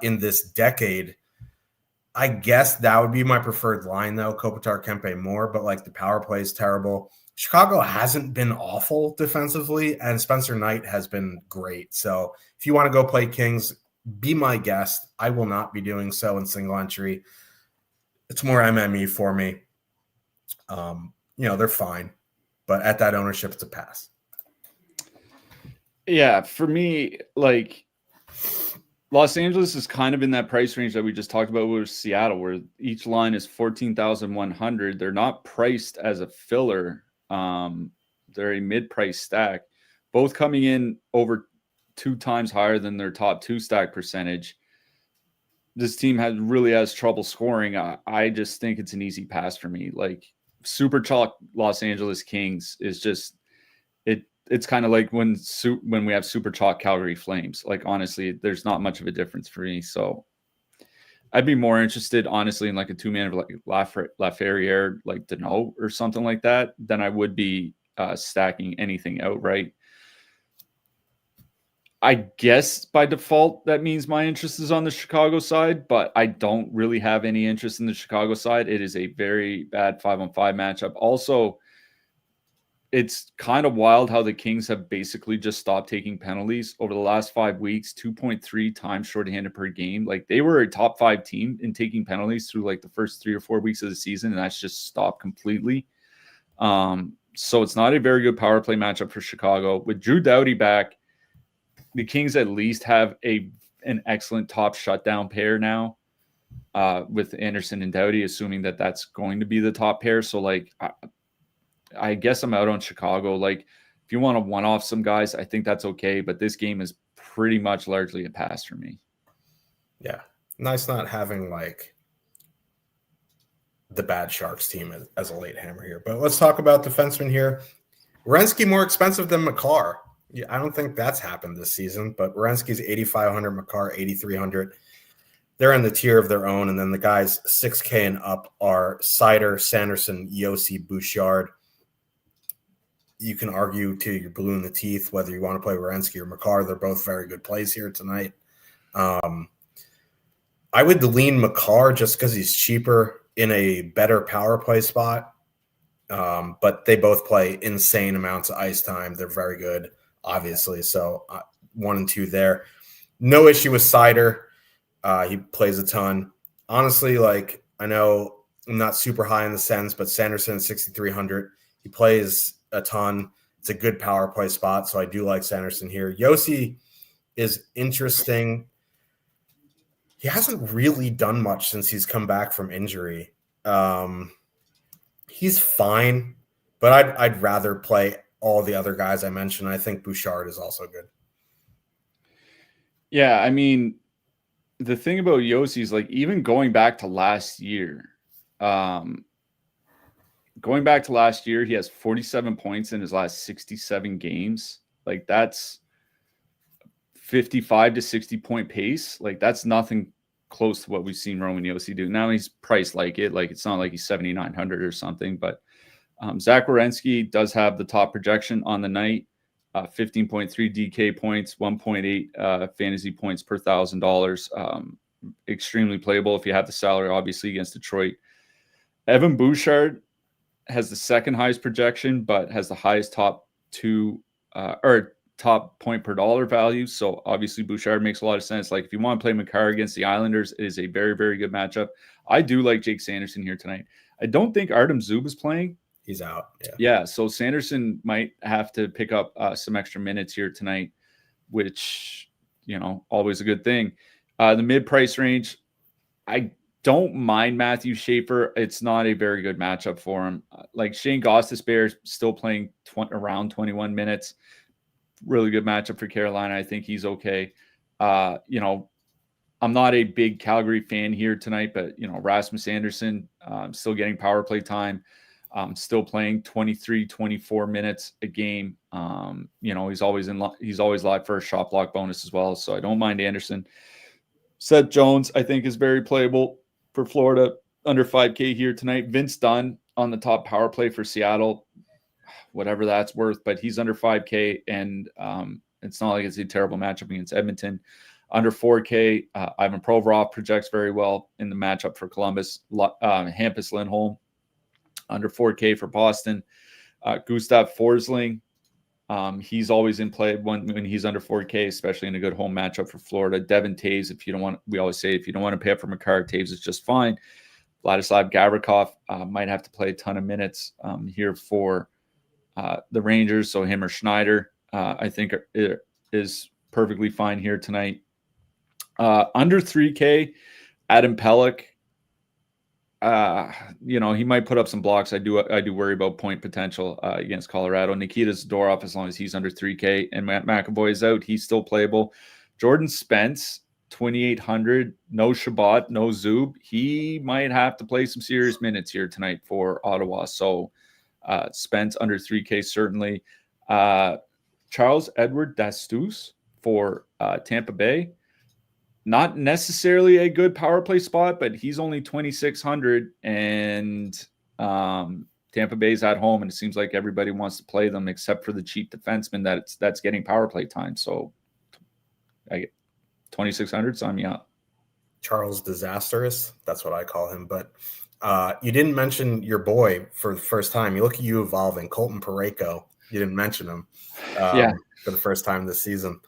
in this decade. I guess that would be my preferred line, though, Kopitar, Kempe, Moore, but like the power play is terrible. Chicago hasn't been awful defensively, and Spencer Knight has been great. So if you want to go play Kings, be my guest. I will not be doing so in single entry. It's more MME for me. They're fine, but at that ownership, it's a pass. Yeah, for me, like, Los Angeles is kind of in that price range that we just talked about with Seattle, where each line is 14,100. They're not priced as a filler. They're a mid-price stack, both coming in over 2 times higher than their top 2 stack percentage. This team really has trouble scoring. I just think it's an easy pass for me. Like, super chalk Los Angeles Kings is just it's kind of like when we have super chalk Calgary Flames. Like, honestly, there's not much of a difference for me. So I'd be more interested, honestly, in like a 2-man of like Laferriere, like Deneau or something like that, than I would be stacking anything outright. I guess by default, that means my interest is on the Chicago side, but I don't really have any interest in the Chicago side. It is a very bad 5-on-5 matchup. Also, it's kind of wild how the Kings have basically just stopped taking penalties over the last 5 weeks, 2.3 times shorthanded per game. Like, they were a top 5 team in taking penalties through like the first 3 or 4 weeks of the season, and that's just stopped completely. So it's not a very good power play matchup for Chicago. With Drew Doughty back, the Kings at least have an excellent top shutdown pair now with Anderson and Doughty, assuming that that's going to be the top pair. So, like, I guess I'm out on Chicago. Like, if you want to one-off some guys, I think that's okay. But this game is pretty much largely a pass for me. Yeah. Nice not having, like, the bad Sharks team as a late hammer here. But let's talk about defensemen here. Werenski more expensive than Makar. Yeah, I don't think that's happened this season. But Werenski's 8,500, Makar 8,300. They're in the tier of their own. And then the guys 6K and up are Seider, Sanderson, Yossi, Bouchard. You can argue till you're blue in the teeth whether you want to play Werenski or Makar. They're both very good plays here tonight. I would lean Makar just because he's cheaper in a better power play spot. But they both play insane amounts of ice time. They're very good, obviously. So 1 and 2 there. No issue with Seider. He plays a ton. Honestly, like, I know I'm not super high in the Sens, but Sanderson 6,300. He plays a ton. It's a good power play spot, so I do like Sanderson here. Yossi is interesting. He hasn't really done much since he's come back from injury. He's fine, but I'd rather play all the other guys I mentioned. I think Bouchard is also good. Yeah, I mean, the thing about Yossi is, like, even going back to last year, he has 47 points in his last 67 games. Like, that's 55 to 60 point pace. Like, that's nothing close to what we've seen Roman Yossi do. Now he's priced like it. Like, it's not like he's 7,900 or something, but Zach Werenski does have the top projection on the night. 15.3 DK points, 1.8 fantasy points per $1,000. Extremely playable if you have the salary, obviously, against Detroit. Evan Bouchard has the second highest projection, but has the highest top point per dollar value. So obviously Bouchard makes a lot of sense. Like, if you want to play Makar against the Islanders, it is a very, very good matchup. I do like Jake Sanderson here tonight. I don't think Artem Zub is playing. He's out. Yeah. So Sanderson might have to pick up some extra minutes here tonight, which, always a good thing. The mid-price range, I don't mind Matthew Schaefer. It's not a very good matchup for him. Like, Shane Gostisbehere is still playing around 21 minutes. Really good matchup for Carolina. I think he's okay. I'm not a big Calgary fan here tonight, but, Rasmus Anderson still getting power play time. Still playing 23, 24 minutes a game. He's always live for a shot block bonus as well. So I don't mind Anderson. Seth Jones, I think, is very playable for Florida, under 5K here tonight. Vince Dunn on the top power play for Seattle, whatever that's worth, but he's under 5K, and it's not like it's a terrible matchup against Edmonton. Under 4K, Ivan Provorov projects very well in the matchup for Columbus. Hampus Lindholm, under 4K for Boston. Gustav Forsling, he's always in play when he's under 4K, especially in a good home matchup for Florida. Devin Taves, we always say, if you don't want to pay up for Makar, Taves is just fine. Vladislav Gavrikov might have to play a ton of minutes here for the Rangers, so him or Schneider, I think, is perfectly fine here tonight. Under 3K, Adam Pelech, he might put up some blocks. I do worry about point potential against Colorado. Nikita Zadorov, as long as he's under 3K, and Matt McAvoy is out, he's still playable. Jordan Spence, 2,800. No Shabbat, no Zub. He might have to play some serious minutes here tonight for Ottawa. So Spence under 3K certainly. Charles Edward Dastus for Tampa Bay. Not necessarily a good power play spot, but he's only 2,600, and Tampa Bay's at home, and it seems like everybody wants to play them except for the cheap defenseman that's getting power play time. So I get 2,600, sign me up. Charles Disastrous, that's what I call him. But you didn't mention your boy for the first time. You look at you evolving, Colton Parayko. You didn't mention him for the first time this season.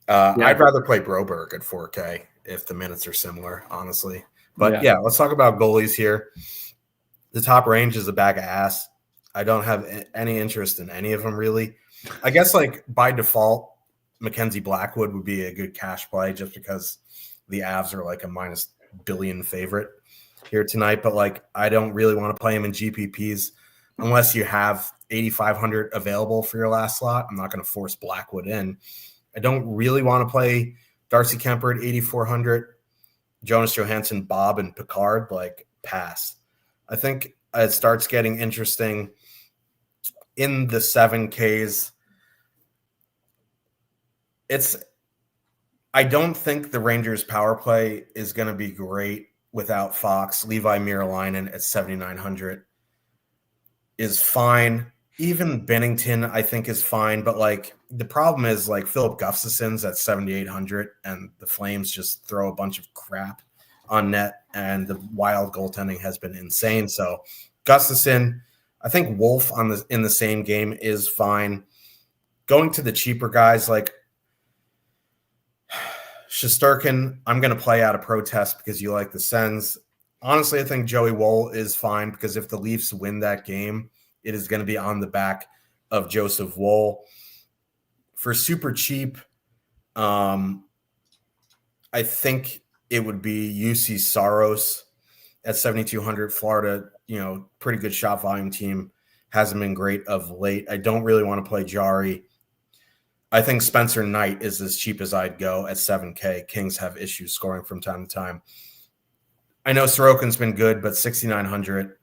I'd rather play Broberg at 4K if the minutes are similar, honestly. But let's talk about goalies here. The top range is a bag of ass. I don't have any interest in any of them, really. I guess, like, by default, Mackenzie Blackwood would be a good cash play just because the Avs are like a minus billion favorite here tonight. But, like, I don't really want to play him in GPPs unless you have 8,500 available for your last slot. I'm not going to force Blackwood in. I don't really want to play Darcy Kemper at 8,400, Jonas Johansson, Bob, and Picard. Like, pass. I think it starts getting interesting in the 7Ks. I don't think the Rangers power play is going to be great without Fox. Levi Miralainen at 7,900 is fine. Even Bennington, I think, is fine. But, like, the problem is, like, Philip Gustafsson's at 7,800, and the Flames just throw a bunch of crap on net, and the Wild goaltending has been insane. So Gustafsson, I think Wolf in the same game is fine. Going to the cheaper guys like Shesterkin, I'm going to play out of protest because you like the Sens. Honestly, I think Joey Woll is fine because if the Leafs win that game, it is going to be on the back of Joseph Woll. For super cheap, I think it would be UC Saros at 7,200. Florida, pretty good shot volume team. Hasn't been great of late. I don't really want to play Jari. I think Spencer Knight is as cheap as I'd go at 7K. Kings have issues scoring from time to time. I know Sorokin's been good, but 6,900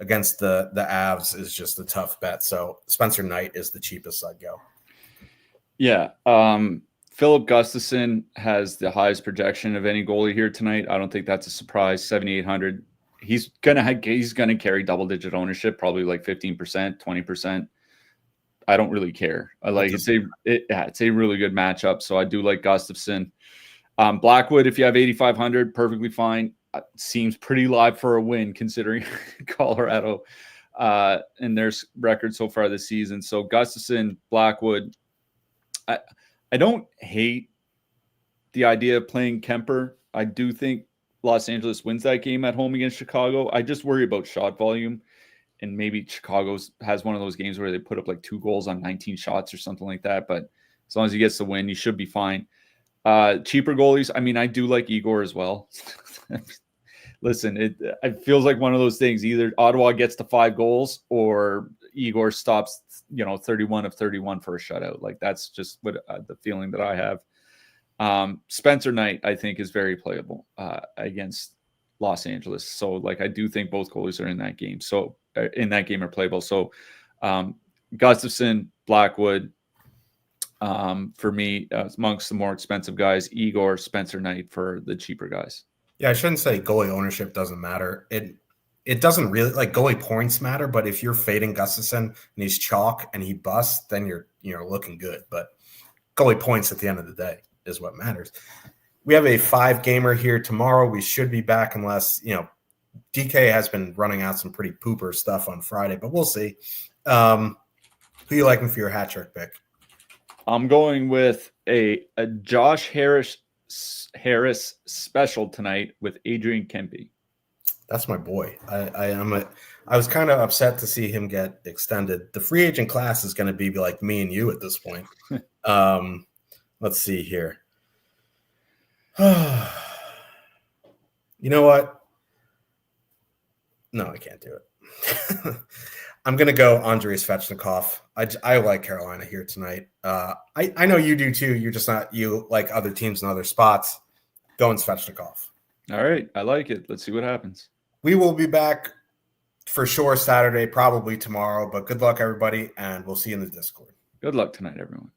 against the Avs is just a tough bet. So Spencer Knight is the cheapest I'd go. Yeah. Philip Gustafsson has the highest projection of any goalie here tonight. I don't think that's a surprise. 7,800. He's gonna carry double-digit ownership, probably like 15%, 20%. I don't really care. It's a really good matchup. So I do like Gustafsson. Blackwood, if you have 8,500, perfectly fine. Seems pretty live for a win considering Colorado and their record so far this season. So Gustafsson, Blackwood. I don't hate the idea of playing Kemper. I do think Los Angeles wins that game at home against Chicago. I just worry about shot volume, and maybe Chicago has one of those games where they put up like 2 goals on 19 shots or something like that. But as long as he gets the win, you should be fine. Cheaper goalies. I mean, I do like Igor as well. Listen, it feels like one of those things. Either Ottawa gets to 5 goals or Igor stops, 31 of 31 for a shutout. Like, that's just what the feeling that I have. Spencer Knight, I think, is very playable against Los Angeles. So, like, I do think both goalies are in that game. So, in that game are playable. So, Gustafsson, Blackwood, for me, amongst the more expensive guys, Igor, Spencer Knight for the cheaper guys. Yeah, I shouldn't say goalie ownership doesn't matter. It doesn't really, like, goalie points matter, but if you're fading Gustafsson and he's chalk and he busts, then you're looking good. But goalie points at the end of the day is what matters. We have a 5-gamer here tomorrow. We should be back unless, DK has been running out some pretty pooper stuff on Friday, but we'll see. Who are you liking for your hat trick pick? I'm going with a Josh Harris special tonight with Adrian Kempe. That's my boy. I was kind of upset to see him get extended. The free agent class is going to be like me and you at this point. Let's see here. You know what? No, I can't do it. I'm going to go Andrei Svechnikov. I like Carolina here tonight. I know you do too. You're just not, you like other teams in other spots. Going Svechnikov. All right. I like it. Let's see what happens. We will be back for sure Saturday, probably tomorrow, but good luck, everybody, and we'll see you in the Discord. Good luck tonight, everyone.